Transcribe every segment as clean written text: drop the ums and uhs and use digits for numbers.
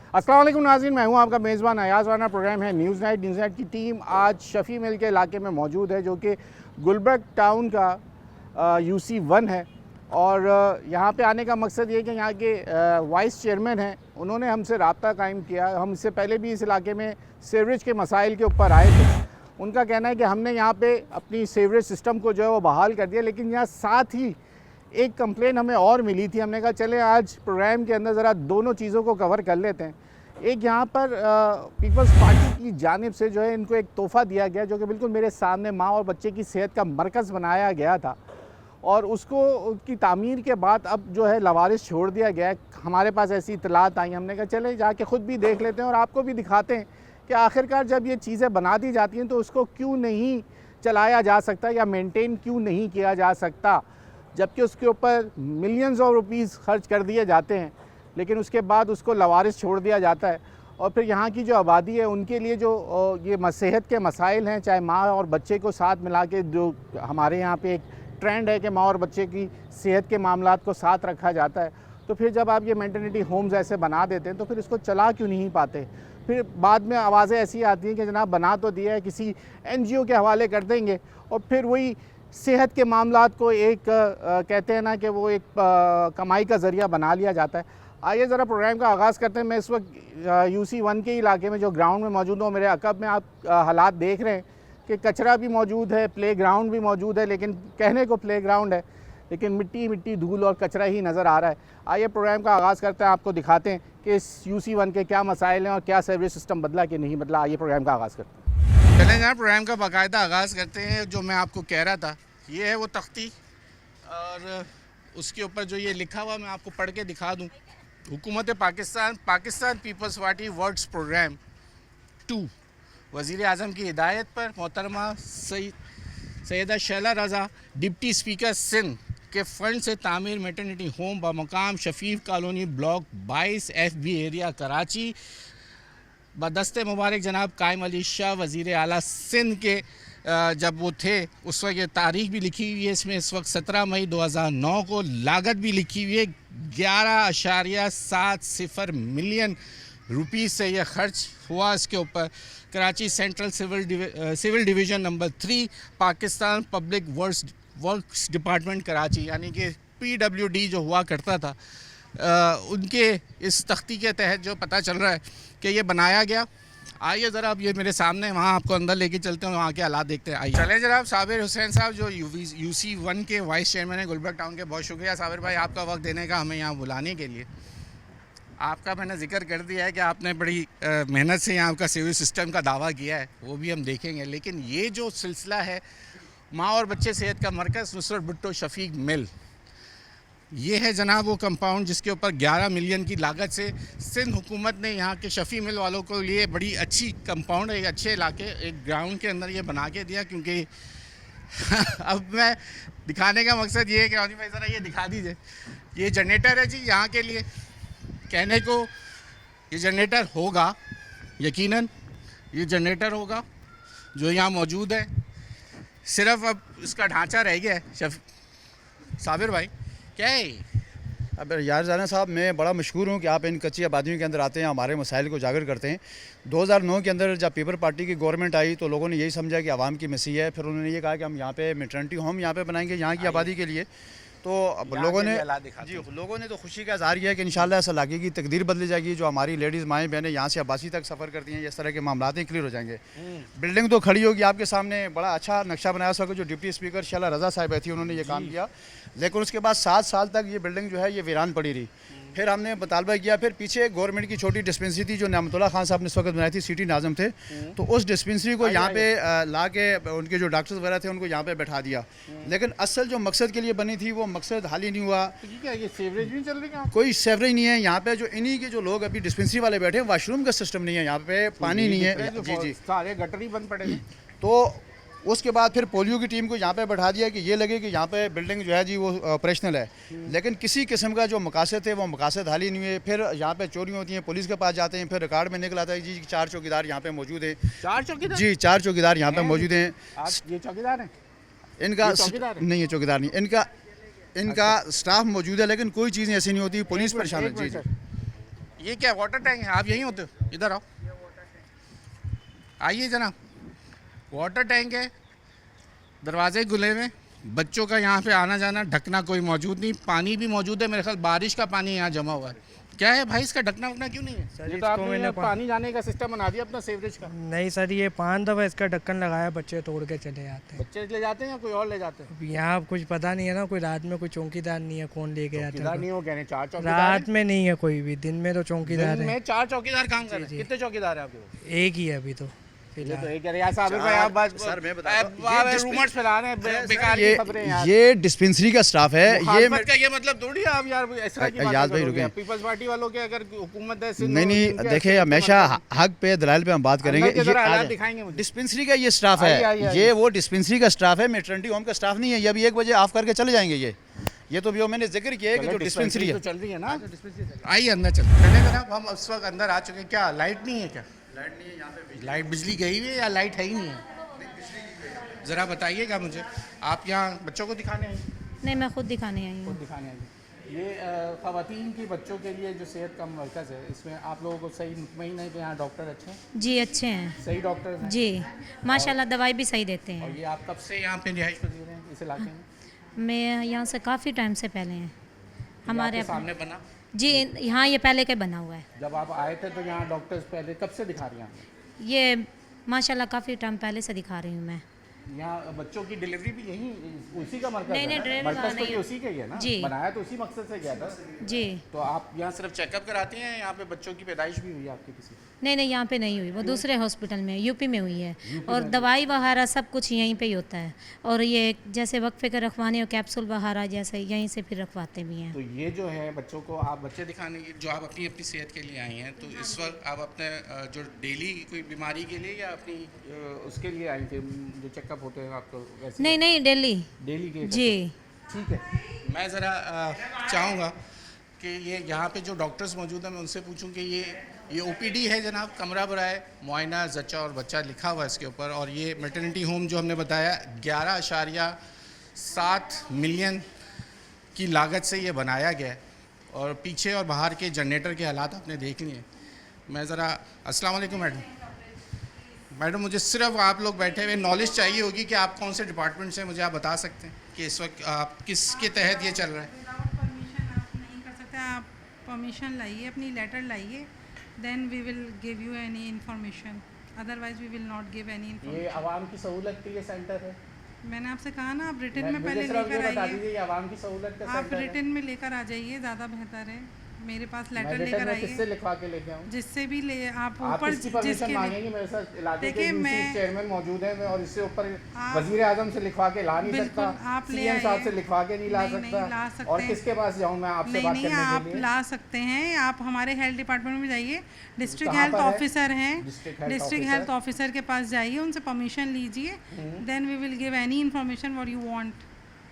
अस्सलाम वालेकुम नाज़रीन, मैं हूं आपका मेज़बान अयाज़ राना। प्रोग्राम है न्यूज़ नाइट की टीम आज शफ़ी मिल के इलाके में मौजूद है, जो कि गुलबर्ग टाउन का UC1 है। और यहाँ पे आने का मकसद ये कि यहाँ के वाइस चेयरमैन हैं, उन्होंने हमसे रब्ता कायम किया। हम इससे पहले भी इस इलाके में सीवरेज के मसाइल के ऊपर आए थे। उनका कहना है कि हमने यहाँ पे अपनी सीवरेज सिस्टम को जो है वो बहाल कर दिया, लेकिन यहाँ साथ ही एक कंप्लेन हमें और मिली थी। हमने कहा चले आज प्रोग्राम के अंदर ज़रा दोनों चीज़ों को कवर कर लेते हैं। एक यहाँ पर पीपल्स पार्टी की जानिब से जो है इनको एक तोहफ़ा दिया गया, जो कि बिल्कुल मेरे सामने माँ और बच्चे की सेहत का मरकज़ बनाया गया था, और उसको उसकी तामीर के बाद अब जो है लवारिस छोड़ दिया गया है। हमारे पास ऐसी इतलात आई, हमने कहा चले जाके ख़ुद भी देख लेते हैं और आपको भी दिखाते हैं कि आखिरकार जब ये चीज़ें बना दी जाती हैं तो उसको क्यों नहीं चलाया जा सकता या मेंटेन क्यों नहीं किया जा सकता, जबकि उसके ऊपर मिलियंस ऑफ रुपीस खर्च कर दिए जाते हैं, लेकिन उसके बाद उसको लवारिस छोड़ दिया जाता है। और फिर यहाँ की जो आबादी है उनके लिए जो ये सेहत के मसाइल हैं, चाहे माँ और बच्चे को साथ मिला के, जो हमारे यहाँ पे एक ट्रेंड है कि माँ और बच्चे की सेहत के मामलात को साथ रखा जाता है, तो फिर जब आप ये मेटर्निटी होम्स ऐसे बना देते हैं तो फिर इसको चला क्यों नहीं पाते। फिर बाद में आवाज़ें ऐसी आती हैं कि जनाब बना तो दिया है, किसी NGO के हवाले कर देंगे, और फिर वही सेहत के मामलात को एक कहते हैं ना कि वो एक कमाई का ज़रिया बना लिया जाता है। आइए ज़रा प्रोग्राम का आगाज़ करते हैं। मैं इस वक्त UC1 के इलाके में जो ग्राउंड में मौजूद हूँ। मेरे अकब में आप हालात देख रहे हैं कि कचरा भी मौजूद है, प्ले ग्राउंड भी मौजूद है, लेकिन कहने को प्ले ग्राउंड है, लेकिन मिट्टी धूल और कचरा ही नज़र आ रहा है। आइए प्रोग्राम का आगाज़ करते हैं, आपको दिखाते हैं कि इस UC1 के क्या मसाइल हैं और क्या सर्विस सिस्टम बदला कि नहीं बदला। आइए प्रोग्राम का आगाज़ करते हैं। चलें जहाँ प्रोग्राम का बाकायदा आगाज़ करते हैं। जो मैं आपको कह रहा था, ये है वो तख्ती, और उसके ऊपर जो ये लिखा हुआ मैं आपको पढ़ के दिखा दूँ। हुकूमत Pakistan Peoples Party works programme 2 वज़ीर आज़म की हिदायत पर मोहतरमा सैयदा शैला रज़ा डिप्टी स्पीकर सिंध के फ़ंड से तामीर मेटर्निटी होम बमकाम Shafiq colony block 22 FB area Karachi बदस्ते मुबारक जनाब कायम अली शाह वज़ीर आला सिंध के जब वो थे उस वक्त ये तारीख भी लिखी हुई है इसमें, इस वक्त 17 मई 2009 को। लागत भी लिखी हुई है 11.70 मिलियन रुपीस से यह खर्च हुआ इसके ऊपर। Karachi central civil division number 3 Pakistan public works department Karachi, यानी कि PWD जो हुआ करता था, उनके इस तख्ती के तहत जो पता चल रहा है कि ये बनाया गया। आइए ज़रा अब ये मेरे सामने, वहाँ आपको अंदर लेके चलते हैं, वहाँ के हालात देखते हैं। आइए चलें जनाब। साबिर हुसैन साहब जो UC1 के वाइस चेयरमैन है गुलबर्ग टाउन के, बहुत शुक्रिया साबिर भाई आपका वक्त देने का, हमें यहाँ बुलाने के लिए। आपका मैंने जिक्र कर दिया है कि आपने बड़ी मेहनत से यहाँ का सिविल सिस्टम का दावा किया है, वो भी हम देखेंगे, लेकिन ये जो सिलसिला है माँ और बच्चे सेहत का मरकज़ नुसरत भुट्टो शफीक मिल, ये है जनाब वो कंपाउंड जिसके ऊपर 11 मिलियन की लागत से सिंध हुकूमत ने यहाँ के शफ़ी मिल वालों को लिए बड़ी अच्छी कंपाउंड, एक अच्छे इलाके, एक ग्राउंड के अंदर ये बना के दिया। क्योंकि अब मैं दिखाने का मकसद ये है कि भाई ज़रा ये दिखा दीजिए, ये जनरेटर है जी यहाँ के लिए। कहने को ये जनरेटर होगा, यकीनन ये जनरेटर होगा जो यहाँ मौजूद है, सिर्फ अब इसका ढांचा रह गया है। साबिर भाई क्या है? अब यार जाना साहब, मैं बड़ा मशहूर हूँ कि आप इन कच्ची आबादियों के अंदर आते हैं, हमारे मसाइल को उजागर करते हैं। 2009 के अंदर जब पीपल पार्टी की गवर्नमेंट आई तो लोगों ने यही समझा कि आवाम की मसीह है। फिर उन्होंने ये कहा कि हम यहाँ पे मेटर्निटी होम यहाँ पे बनाएंगे यहाँ की आबादी के लिए। तो अब लोगों ने तो खुशी का इज़हार किया कि इंशाल्लाह इस इलाके की तकदीर बदली जाएगी। जो हमारी लेडीज़ माएँ बहनें यहाँ से अब्बासी तक सफ़र करती हैं, इस तरह के मामला क्लियर हो जाएंगे। बिल्डिंग तो खड़ी होगी आपके सामने, बड़ा अच्छा नक्शा बनाया सके। जो डिप्टी स्पीकर शैला रज़ा साहिबा थी उन्होंने ये काम किया, लेकिन उसके बाद 7 साल तक ये बिल्डिंग जो है ये वीरान पड़ी रही। फिर हमने मुतालबा किया, फिर पीछे गवर्नमेंट की छोटी डिस्पेंसरी थी जो नियामतुल्ला खान साहब ने इस वक्त बनाई थी, सिटी नाज़म थे, तो उस डिस्पेंसरी को यहाँ पे ला के उनके जो डॉक्टर्स वगैरह थे उनको यहाँ पे बैठा दिया। लेकिन असल जो मकसद के लिए बनी थी वो मकसद हाल ही नहीं हुआ। क्या ये सीवरेज नहीं चल रही? कोई सीवरेज नहीं है यहाँ पे। जो इन्हीं के जो लोग अभी डिस्पेंसरी वाले बैठे हैं, वाशरूम का सिस्टम नहीं है यहाँ पे, पानी नहीं है जी, सारे गटर ही बंद पड़े हैं। तो उसके बाद फिर पोलियो की टीम को यहाँ पे बैठा दिया कि ये लगे कि यहाँ पे बिल्डिंग जो है जी वो ऑपरेशनल है, लेकिन किसी किस्म का जो मकासद थे वो मकासद हाल ही नहीं हुए। फिर यहाँ पे चोरियाँ होती हैं, पुलिस के पास जाते हैं, फिर रिकॉर्ड में निकल आता है जी 4 चौकीदार यहाँ पे मौजूद हैं। 4 चौकीदार? जी 4 चौकीदार यहाँ पे मौजूद हैं। ये चौकीदार हैं? इनका नहीं है, चौकीदार नहीं, इनका स्टाफ मौजूद है, लेकिन कोई चीज़ ऐसी नहीं होती। पुलिस परेशान है जी। ये क्या वाटर टैंक है? आप यहीं होते हो? इधर आओ, आइए जनाब। वाटर टैंक है, दरवाजे खुले हुए, बच्चों का यहाँ पे आना जाना, ढकना कोई मौजूद नहीं। पानी भी मौजूद है, मेरे ख्याल बारिश का पानी यहाँ जमा हुआ है। क्या है भाई इसका ढकना उकना क्यों नहीं है? सर, ये तो इसको आपने मैंने यहाँ पानी जाने का सिस्टम बना दिया अपना सीवरेज का। नहीं सर, ये 5 दफ़ा इसका ढक्कन लगाया, बच्चे तोड़ के चले जाते हैं। बच्चे ले जाते हैं या कोई और ले जाते हैं? अब यहाँ कुछ पता नहीं है ना, कोई रात में कोई चौकीदार नहीं है, कौन लेके जाता चौकीदार है। नहीं हो, कहने 4 चौकीदार रात में नहीं है कोई भी, दिन में तो हैं। चौकीदार दिन है। में 4 चौकीदार काम कर रहे हैं। कितने चौकीदार हैं आपके पास? एक ही है अभी तो ये तो फिलहाल। एक है यार साहब भाई, आप बात सर, मैं बताता हूँ, ये रूमर्स फैला रहे हैं बेकार की ये खबरें यार। ये डिस्पेंसरी का स्टाफ है। ये मुखालफत का ये मतलब थोड़ी है आप यार ऐसा की बात याद भाई करोगे। रुके। पीपल्स पार्टी वालों के अगर हुकूमत है नहीं नहीं, देखिए हमेशा हक पे दलाल पे हम बात करेंगे। अंदर के जरा हालात आज दिखाएंगे मुझे। डिस्पेंसरी का ये स्टाफ आइए, है, आइए, आइए। ये वो डिस्पेंसरी का स्टाफ है, मेटर्निटी होम का स्टाफ नहीं है। ये अभी 1 बजे ऑफ करके चले जाएंगे। ये तो भी मैंने जिक्र किया है कि जो डिस्पेंसरी है तो चल रही है ना। आइए अंदर चलते जनाब। हम उस वक्त अंदर आ चुके हैं। क्या लाइट नहीं है? क्या लाइट नहीं है यहाँ पे? लाइट बिजली गई हुई है या लाइट है ही नहीं है? ज़रा बताइएगा मुझे। आप यहाँ बच्चों को दिखाने आई? नहीं, मैं खुद दिखाने आई खुद हूँ। दिखाने आई। ये ख़वातीन की बच्चों के लिए जो सेहत का मरकज़ है, इसमें आप लोगों को सही मुतमईन है कि यहाँ डॉक्टर अच्छे हैं? जी अच्छे हैं सही डॉक्टर हैं? जी, माशाल्लाह दवाई भी सही देते और हैं। ये आप कब से यहाँ पे रिहाइश पजीर हैं इस इलाके में? मैं यहाँ से काफ़ी टाइम से पहले हैं हमारे आपके सामने बना? जी, यहाँ ये पहले के बना हुआ है। जब आप आए थे तो यहाँ डॉक्टर्स पहले कब से दिखा रही हैं आप? ये माशाल्लाह काफ़ी टाइम पहले से दिखा रही हूँ मैं। यहाँ बच्चों की डिलीवरी भी यहीं उसी का मरकज़ नहीं, है नहीं, ना? डिलीवरी मरकज़ वहाँ तो नहीं ये है। उसी का ही है ना? जी। बनाया तो उसी मकसद से गया था। जी, तो आप यहाँ सिर्फ चेकअप कराती हैं? यहाँ पे बच्चों की पैदाइश भी हुई है आपके किसी? नहीं नहीं, यहाँ पे नहीं हुई, वो दूसरे हॉस्पिटल में यूपी में हुई है। और दवाई वगैरह सब कुछ यहीं पे ही होता है। और ये जैसे वक्फे के रखवाने और कैप्सूल वगैरह जैसे यहीं से फिर रखवाते भी हैं। तो ये जो है बच्चों को आप बच्चे दिखाने की जो आप अपनी सेहत के लिए आई हैं, तो इस वक्त आप अपने जो डेली कोई बीमारी के लिए या अपनी उसके लिए आई थी जो चेकअप होते हैं आपको वैसे? नहीं नहीं, दिल्ली। डेली के जी, ठीक है। मैं ज़रा चाहूँगा कि ये यहाँ पे जो डॉक्टर्स मौजूद हैं मैं उनसे पूछूं कि ये ओपीडी है जनाब, कमरा बराए मुआयना जच्चा और बच्चा लिखा हुआ है इसके ऊपर। और ये मैटरनिटी होम जो हमने बताया 11.7 मिलियन की लागत से ये बनाया गया है। और पीछे और बाहर के जनरेटर के हालात आपने देख लिए। मैं ज़रा अस्सलाम वालेकुम मैडम, मुझे सिर्फ आप लोग बैठे हुए नॉलेज चाहिए होगी कि आप कौन से डिपार्टमेंट से, मुझे आप बता सकते हैं कि इस वक्त आप किसके तहत ये चल रहा है? परमिशन आप नहीं कर सकते। आप परमिशन लाइए, अपनी लेटर लाइए, then we will give you any information, otherwise we will not give any ये इन्फॉर्मेशन। आवाम की सहूलत के लिए सेंटर है? मैंने आपसे कहा ना, आप रिटर्न में मुझे पहले सिर्फ ये लेकर बता आइए। दीजिए ये आवाम की सहूलत का आप सेंटर है? रिटर्न में लेकर आ जाइए, ज़्यादा बेहतर है। मेरे पास मैं लेटर रिटर्न लेकर में किससे आइए, लिखवा के लेके आऊँ? जिससे भी ले आप आप ऊपर किसकी परमिशन जिसके लिए मांगेंगे? मेरे साथ इलाके के देखिए, यूसी मैं- चेयरमैन मौजूद हैं और इससे ऊपर आप- वजीर आजम से लिखवा के ला नहीं बिल्कुल, सकता, आप ले सीएम साहब आइए। से लिखवा के नहीं ला नहीं, सकता। ला सकते और हैं। किसके पास जाऊँ मैं आपसे नहीं बात नहीं, करने आप के लिए? ला सकते हैं। आप हमारे हेल्थ डिपार्टमेंट में जाइए, डिस्ट्रिक्ट कहाँ हेल्थ पर है? ऑफिसर हैं, district health district officer? Health officer के पास जाइए, उनसे परमिशन लीजिए, then we will give any information what you want,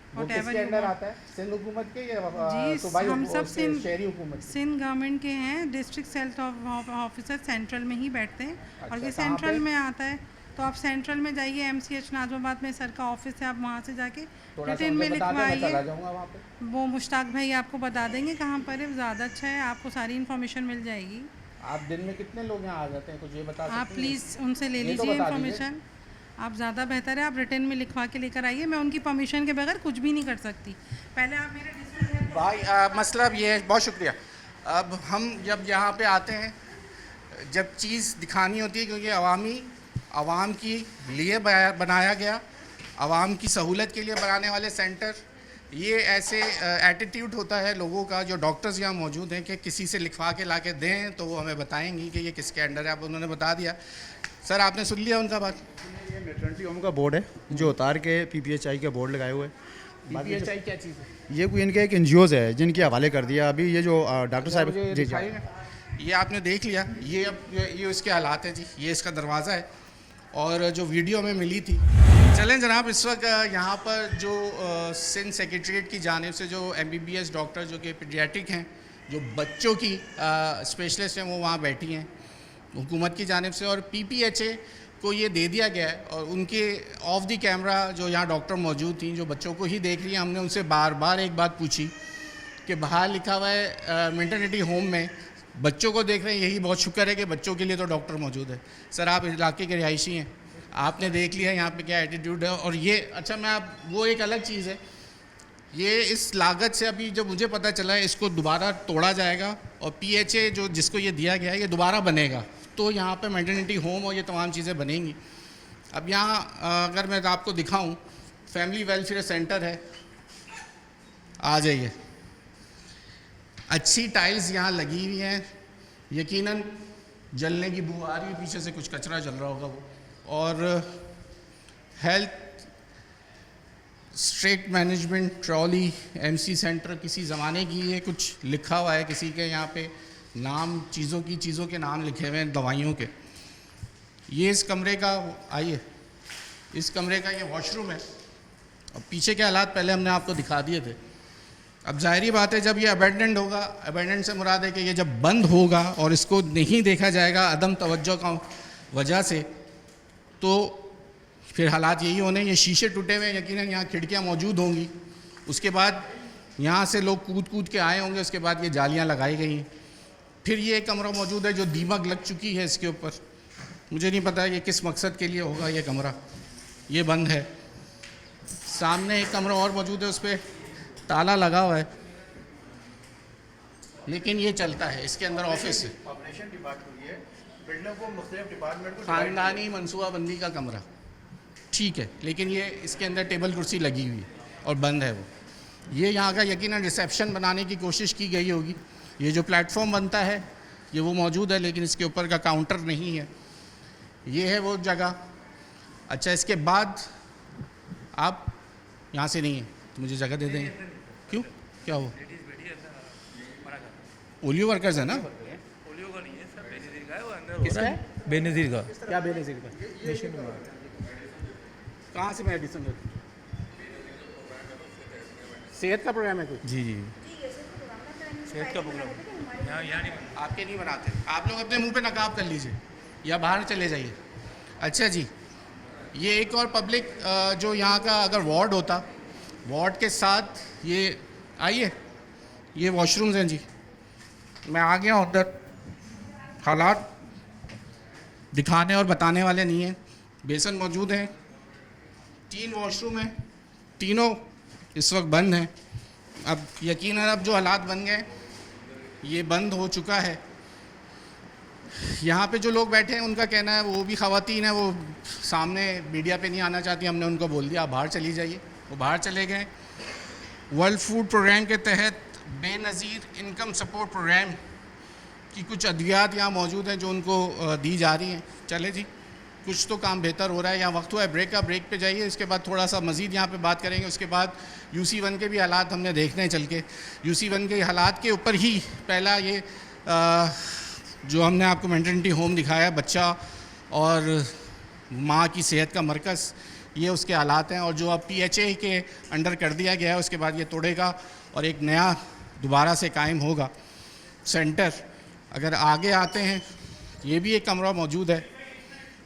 वो व्हाटएवर किसके यू अंडर वांट। आता है? सिंध हुकूमत के या जी, सूबाई हम सब उसके सिंध- शहरी हुकूमत के? सिंध गवर्नमेंट के हैं। डिस्ट्रिक्ट हेल्थ ऑफिसर सेंट्रल में ही बैठते हैं और अच्छा, ये कहाँ सेंट्रल पे? में आता है। तो आप सेंट्रल में जाइए, MCH नाजमाबाद में सर का ऑफिस है, आप वहाँ से जाके थोड़ा सा रिटर्न में मुझे बता दें, मैं चला लिखवाइए। जाऊँगा वहाँ पे। वो मुश्ताक भाई आपको बता देंगे कहाँ पर है, ज़्यादा अच्छा है, आपको सारी इन्फॉर्मेशन मिल जाएगी। आप दिन में कितने लोग यहाँ आ जाते हैं, कुछ ये बता सकते आप हैं? प्लीज़ उनसे ले ये तो लीजिए बता दीजिए। इन्फॉर्मेशन। आप ज़्यादा बेहतर है, आप रिटर्न में लिखवा के लेकर आइए। मैं उनकी परमिशन के बगैर कुछ भी नहीं कर सकती। पहले आप मेरे डिस्ट्रिक्ट हेल्थ भाई मसला अब ये है, बहुत शुक्रिया। अब हम जब यहाँ पे आते हैं, जब चीज़ दिखानी होती है, क्योंकि आवाम की लिए बनाया गया, आवाम की सहूलत के लिए बनाने वाले सेंटर, ये ऐसे एटीट्यूड होता है लोगों का, जो डॉक्टर्स यहाँ मौजूद हैं, कि किसी से लिखवा के ला के दें तो वो हमें बताएंगी कि ये किसके अंडर है। अब उन्होंने बता दिया। सर आपने सुन लिया उनका बात? ये मैटरनिटी होम का बोर्ड है जो उतार के PPHI के बोर्ड लगाए हुए हैं। PPHI क्या चीज़ है? ये कोई इनके एक NGOs है जिनके हवाले कर दिया। अभी ये जो डॉक्टर साहब मुझे जी जी दिखाइएगा। ये आपने देख लिया, ये अब ये उसके हालात हैं जी। ये इसका दरवाज़ा है और जो वीडियो में मिली थी। चलें जनाब, इस वक्त यहाँ पर जो सिंध सेक्रेटरीट की जानिब से जो MBBS डॉक्टर जो कि पीडियाट्रिक हैं, जो बच्चों की स्पेशलिस्ट हैं, वो वहाँ बैठी हैं हुकूमत की जानिब से। और PPHA को ये दे दिया गया है और उनके ऑफ द कैमरा जो यहाँ डॉक्टर मौजूद थी, जो बच्चों को ही देख रही हैं, हमने उनसे बार बार एक बात पूछी कि बाहर लिखा हुआ है मैटरनिटी होम में बच्चों को देख रहे हैं, यही बहुत शुक्र है कि बच्चों के लिए तो डॉक्टर मौजूद है। सर आप इलाके के रिहायशी हैं, आपने देख लिया यहाँ पे क्या एटीट्यूड है। और ये अच्छा मैं आप वो एक अलग चीज़ है, ये इस लागत से अभी जब मुझे पता चला है इसको दोबारा तोड़ा जाएगा और PHA जो जिसको ये दिया गया है ये दोबारा बनेगा, तो यहाँ पे मैटरनिटी होम और ये तमाम चीज़ें बनेंगी। अब यहाँ अगर मैं आपको दिखाऊं, फैमिली वेलफेयर सेंटर है, आ जाइए। अच्छी टाइल्स यहाँ लगी हुई हैं, यकीनन जलने की बू आ रही है, पीछे से कुछ कचरा जल रहा होगा वो। और health straight management trolley MC centre किसी ज़माने की, ये कुछ लिखा हुआ है किसी के यहाँ पे नाम, चीज़ों के नाम लिखे हुए हैं, दवाइयों के। ये इस कमरे का, आइए, इस कमरे का ये वॉशरूम है। और पीछे के हालात पहले हमने आपको दिखा दिए थे। अब जाहिर बात है जब ये अबैंडन्ड होगा, अबैंडन्ड से मुराद है कि ये जब बंद होगा और इसको नहीं देखा जाएगा अदम तवज्जो का वजह से, तो फिर हालात यही होने। ये शीशे टूटे हुए, यकीनन यहाँ खिड़कियाँ मौजूद होंगी, उसके बाद यहाँ से लोग कूद कूद के आए होंगे, उसके बाद ये जालियाँ लगाई गई हैं। फिर ये एक कमरा मौजूद है जो दीमक लग चुकी है इसके ऊपर, मुझे नहीं पता ये किस मकसद के लिए होगा ये कमरा, ये बंद है। सामने एक कमरा और मौजूद है, उस पर ताला लगा हुआ है लेकिन ये चलता है, इसके अंदर ऑफिस है। ख़ानदानी मनसूबाबंदी का कमरा, ठीक है, लेकिन ये इसके अंदर टेबल कुर्सी लगी हुई है और बंद है वो। ये यहाँ का यकीनन रिसेप्शन बनाने की कोशिश की गई होगी। ये जो प्लेटफॉर्म बनता है ये वो मौजूद है, लेकिन इसके ऊपर का काउंटर नहीं है। ये है वो जगह। अच्छा, इसके बाद आप यहाँ से नहीं है तो मुझे जगह दे देंगे? क्यों, क्या हो? पोलियो वर्कर्स है ना? पोलियो का नहीं है सर, बेनज़ीर का है वो अंदर। किसका है? बेनज़ीर का। क्या बेनज़ीर का? कहाँ से मेडिसिन लेते? सेहत का प्रोग्राम है कोई? जी जी, सेहत का प्रोग्राम यहाँ नहीं। आपके नहीं बनाते, आप लोग अपने मुंह पे नकाब कर लीजिए या बाहर चले जाइए। अच्छा जी, ये एक और पब्लिक जो यहाँ का अगर वार्ड होता, वार्ड के साथ ये आइए, ये वॉशरूम्स हैं जी। मैं आ गया उधर, हालात दिखाने और बताने वाले नहीं हैं। बेसन मौजूद हैं, 3 वॉशरूम हैं, तीनों इस वक्त बंद हैं। अब यकीनन अब जो हालात बन गए, ये बंद हो चुका है। यहाँ पे जो लोग बैठे हैं उनका कहना है, वो भी ख़वातीन है, वो सामने मीडिया पे नहीं आना चाहती। हमने उनको बोल दिया आप बाहर चली जाइए, वो बाहर चले गए। वर्ल्ड फूड प्रोग्राम के तहत बेनज़ीर इनकम सपोर्ट प्रोग्राम की कुछ अद्वियात यहाँ मौजूद हैं जो उनको दी जा रही हैं। चले जी, कुछ तो काम बेहतर हो रहा है। यहाँ वक्त हुआ है ब्रेक का, ब्रेक पे जाइए, इसके बाद थोड़ा सा मज़ीद यहाँ पे बात करेंगे। उसके बाद UC1 के भी हालात हमने देखने हैं चल के। UC1 के हालात के ऊपर ही पहला ये जो हमने आपको मैटरनिटी होम दिखाया, बच्चा और माँ की सेहत का मरकज़, ये उसके हालात हैं। और जो अब PHA के अंडर कर दिया गया है, उसके बाद ये तोड़ेगा और एक नया दोबारा से कायम होगा सेंटर। अगर आगे आते हैं, ये भी एक कमरा मौजूद है,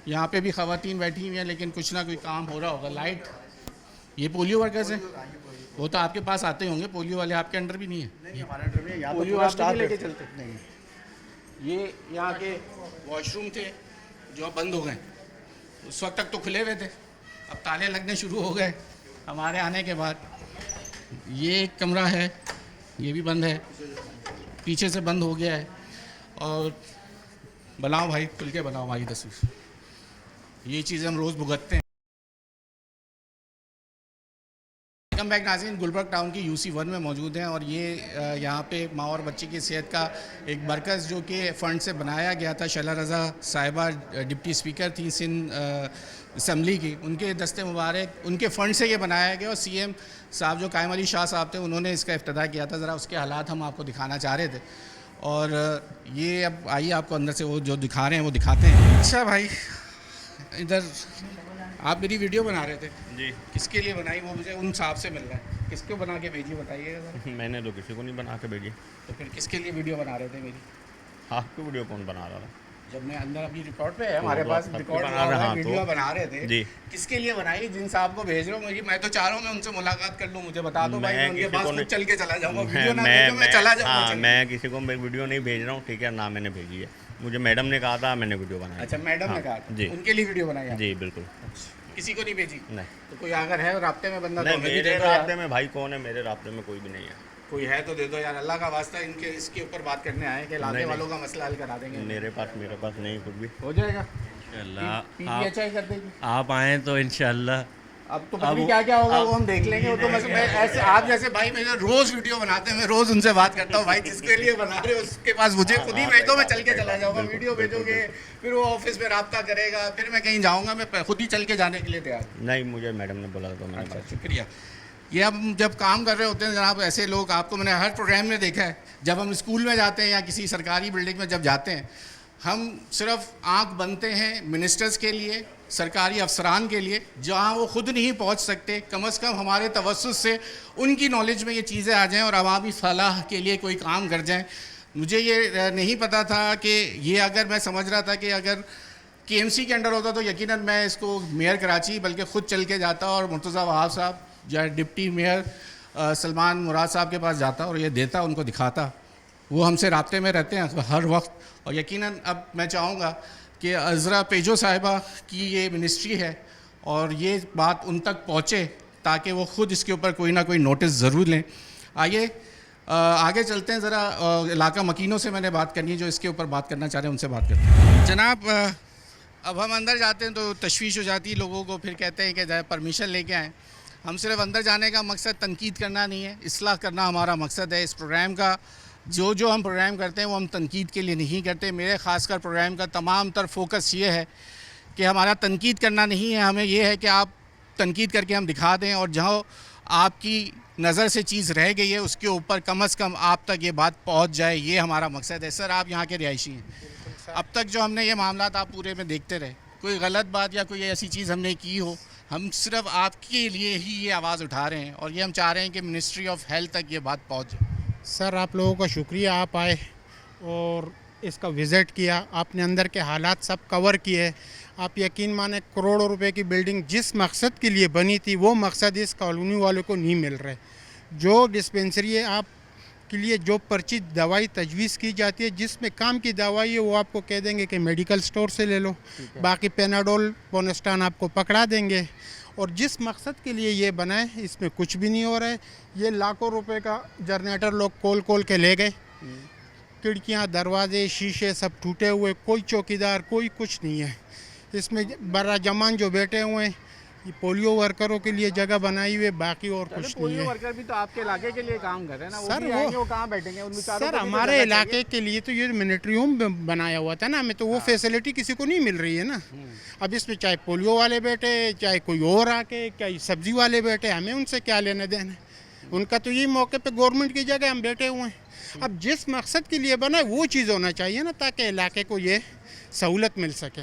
यहाँ पे भी ख़वातीन बैठी हुई हैं, लेकिन कुछ ना कोई काम हो रहा होगा। लाइट, ये पोलियो वर्कर्स हैं, वो तो आपके पास आते होंगे, पोलियो वाले आपके अंडर भी नहीं है? नहीं, हमारे अंडर में यहाँ पोलियो पूरा आप स्टाफ नहीं लेके है। चलते? नहीं। ये यहाँ के वॉशरूम थे जो अब बंद हो गए, उस वक्त तक तो खुले हुए थे, अब ताले लगने शुरू हो गए हमारे आने के बाद। ये एक कमरा है, ये भी बंद है, पीछे से बंद हो गया है। और बनाओ भाई, खुल के बनाओ हमारी तस्वीर। ये चीज़ें हम रोज़ भुगतते हैं। वेलकम बैक नाज़रीन, गुलबर्ग टाउन की UC1 में मौजूद हैं और ये यहाँ पे माँ और बच्चे की सेहत का एक मरकज़ जो कि फ़ंड से बनाया गया था। शैला रज़ा साहिबा डिप्टी स्पीकर थी सिंध असम्बली की, उनके दस्ते मुबारक, उनके फ़ंड से ये बनाया गया। और CM साहब जो कायम अली शाह साहब थे, उन्होंने इसका इफ्तिताह किया था। ज़रा उसके हालात हम आपको दिखाना चाह रहे थे। और ये अब आइए आपको अंदर से वो जो दिखा रहे हैं वो दिखाते हैं। अच्छा भाई, इधर आप मेरी वीडियो बना रहे थे जी। किसके लिए बनाई, वो मुझे उन साहब से मिल रहा है, किसको बना के भेजी बताइएगा ज़रा। मैंने तो किसी को नहीं बना के भेजी। तो फिर किसके लिए वीडियो बना रहे थे मेरी? आपकी वीडियो कौन बना रहा था? जब मैं अंदर अभी रिकॉर्ड पे है हमारे पास आपके रिकॉर्ड बना रहा तो- वीडियो बना रहे थे जी। किसके लिए बनाई? जिन साहब को भेज रहे हो मुझे, मैं तो चाह रहा हूँ मैं उनसे मुलाकात कर लूँ, मुझे बता दो भाई, मैं उनके किसी पास को खुद नहीं- चल के चला जाऊँगा, वीडियो ना भेजो, मैं चला जाऊँगा। हाँ, मैं किसी को मैं वीडियो नहीं भेज रहा हूँ, ठीक है ना, मैंने भेजी है, मुझे मैडम ने कहा था, मैंने वीडियो बनाई। अच्छा, मैडम ने हाँ, कहा जी उनके लिए वीडियो बनाई? जी बिल्कुल किसी को नहीं भेजी? नहीं तो कोई अगर है राब्ते में बंदा नहीं, तो हमें भी मेरे दे दो यार। रास्ते में भाई कौन है? मेरे रास्ते में कोई भी नहीं है। कोई है तो दे दो यार, अल्लाह का वास्ता, इनके इसके ऊपर बात करने आए कि इलाके नहीं, वालों का मसला हल करा देंगे। मेरे पास नहीं कुछ भी। हो जाएगा, PPHI कर देगी। आप आए तो इंशाल्लाह। अब तो पता नहीं क्या क्या होगा वो हम देख लेंगे। वो तो मैं ऐसे आप जैसे भाई मेरे रोज वीडियो बनाते हैं, मैं रोज उनसे बात करता हूँ, भाई जिसके लिए बना रहे हो उसके पास मुझे खुद ही भेज दो, मैं चल के चला जाऊँगा। वीडियो भेजोगे फिर वो ऑफिस में रब्ता करेगा, फिर मैं कहीं जाऊँगा, मैं खुद ही चल के जाने के लिए तैयार। नहीं, मुझे मैडम ने बोला तो मैंने अच्छा, शुक्रिया। ये अब जब काम कर रहे होते हैं जनाब, ऐसे लोग आपको मैंने हर प्रोग्राम में देखा है, जब हम स्कूल में जाते हैं या किसी सरकारी बिल्डिंग में जब जाते हैं, हम सिर्फ आंख बनते हैं मिनिस्टर्स के लिए, सरकारी अफसरान के लिए, जहां वो खुद नहीं पहुंच सकते, कम से कम हमारे तवस्सुस से उनकी नॉलेज में ये चीज़ें आ जाएं और अवामी फलाह के लिए कोई काम कर जाएं। मुझे ये नहीं पता था कि ये, अगर मैं समझ रहा था कि अगर KMC के अंडर होता तो यकीनन मैं इसको मेयर कराची बल्कि ख़ुद चल के जाता और मुर्तज़ा वहाब साहब या डिप्टी मेयर सलमान मुराद साहब के पास जाता और ये देता, उनको दिखाता। वो हमसे राब्ते में रहते हैं हर वक्त, और यकीनन अब मैं चाहूँगा कि अज़रा पेजो साहिबा की ये मिनिस्ट्री है और ये बात उन तक पहुँचे ताकि वो ख़ुद इसके ऊपर कोई ना कोई नोटिस ज़रूर लें। आइए आगे चलते हैं, ज़रा इलाका मकीनों से मैंने बात करनी है जो इसके ऊपर बात करना चाह रहे हैं, उनसे बात करते हैं। जनाब, अब हम अंदर जाते हैं तो तशवीश हो जाती है लोगों को, फिर कहते हैं कि परमिशन लेके आएँ। हम सिर्फ अंदर जाने का मकसद तनकीद करना नहीं है, इस्लाह करना हमारा मकसद है। इस प्रोग्राम का जो हम प्रोग्राम करते हैं वो हम तनकीद के लिए नहीं करते। मेरे ख़ासकर प्रोग्राम का तमाम तर फोकस ये है कि हमारा तनकीद करना नहीं है, हमें ये है कि आप तनकीद करके हम दिखा दें और जहाँ आपकी नज़र से चीज़ रह गई है उसके ऊपर कम से कम आप तक ये बात पहुँच जाए, ये हमारा मकसद है। सर, आप यहाँ के रिहायशी हैं, अब तक जो हमने ये मामला आप पूरे में देखते रहे, कोई गलत बात या कोई ऐसी चीज़ हमने की हो, हम सिर्फ आपके लिए ही ये आवाज़ उठा रहे हैं और ये हम चाह रहे हैं कि मिनिस्ट्री ऑफ हेल्थ तक ये बात पहुँचे। सर, आप लोगों का शुक्रिया, आप आए और इसका विज़िट किया, आपने अंदर के हालात सब कवर किए। आप यकीन माने करोड़ों रुपए की बिल्डिंग जिस मकसद के लिए बनी थी वो मकसद इस कॉलोनी वालों को नहीं मिल रहा है। जो डिस्पेंसरी है आप के लिए जो पर्ची दवाई तजवीज़ की जाती है, जिसमें काम की दवाई है वो आपको कह देंगे कि मेडिकल स्टोर से ले लो, बाकी पेनाडोल पोनेस्टान आपको पकड़ा देंगे। और जिस मकसद के लिए ये बनाए इसमें कुछ भी नहीं हो रहा है। ये लाखों रुपए का जनरेटर लोग खोल के ले गए, खिड़कियाँ दरवाजे शीशे सब टूटे हुए, कोई चौकीदार कोई कुछ नहीं है। इसमें बड़ा जमान जो बैठे हुए हैं, ये पोलियो वर्करों के लिए जगह बनाई हुई है, बाकी और कुछ नहीं पोलियो है। वर्कर भी तो आपके इलाके के लिए काम कर रहे हैं ना, सर, वो आएंगे, वो कहाँ बैठेंगे? उन बेचारों सर, को भी तो हमारे जगह इलाके चाहिए। के लिए तो ये मिलिट्री होम बनाया हुआ था ना, हमें तो वो फैसिलिटी किसी को नहीं मिल रही है ना। अब इसमें चाहे पोलियो वाले बैठे, चाहे कोई और आके, चाहे सब्जी वाले बैठे, हमें उनसे क्या लेना देना। उनका तो यही मौके पे गवर्नमेंट की जगह हम बैठे हुए हैं। अब जिस मकसद के लिए बना है वो चीज़ होना चाहिए ना, ताकि इलाके को ये सहूलत मिल सके।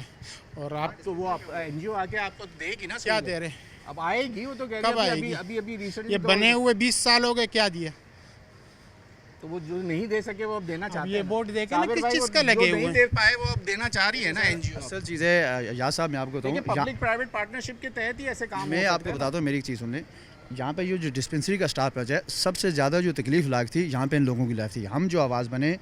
और आप तो वो आप NGO आके आपको देगी ना, क्या दे रहे? अब आएगी वो तो कह कब रही है, आएगी? अभी रिसेंटली ये बने हुए 20 साल हो गए, क्या दिया? तो वो जो नहीं दे सके वो अब देना चाहते ये हैं। बोर्ड देखे ना साबिर किस भाई, चीज़ वो का जो लगे नहीं हुए दे पाए वो अब देना चाह रही है ना NGO। असल चीज़ है या साहब, मैं आपको देखिए, बताऊँ, पब्लिक प्राइवेट पार्टनरशिप के तहत ही ऐसे काम मैं आपको बताता हूँ, मेरी एक चीज़ सुन लें। यहाँ पे ये जो डिस्पेंसरी का स्टाफ है, सबसे ज़्यादा जो तकलीफ लायक थी यहाँ पे इन लोगों की लाइफ थी। हम जो आवाज़ बने,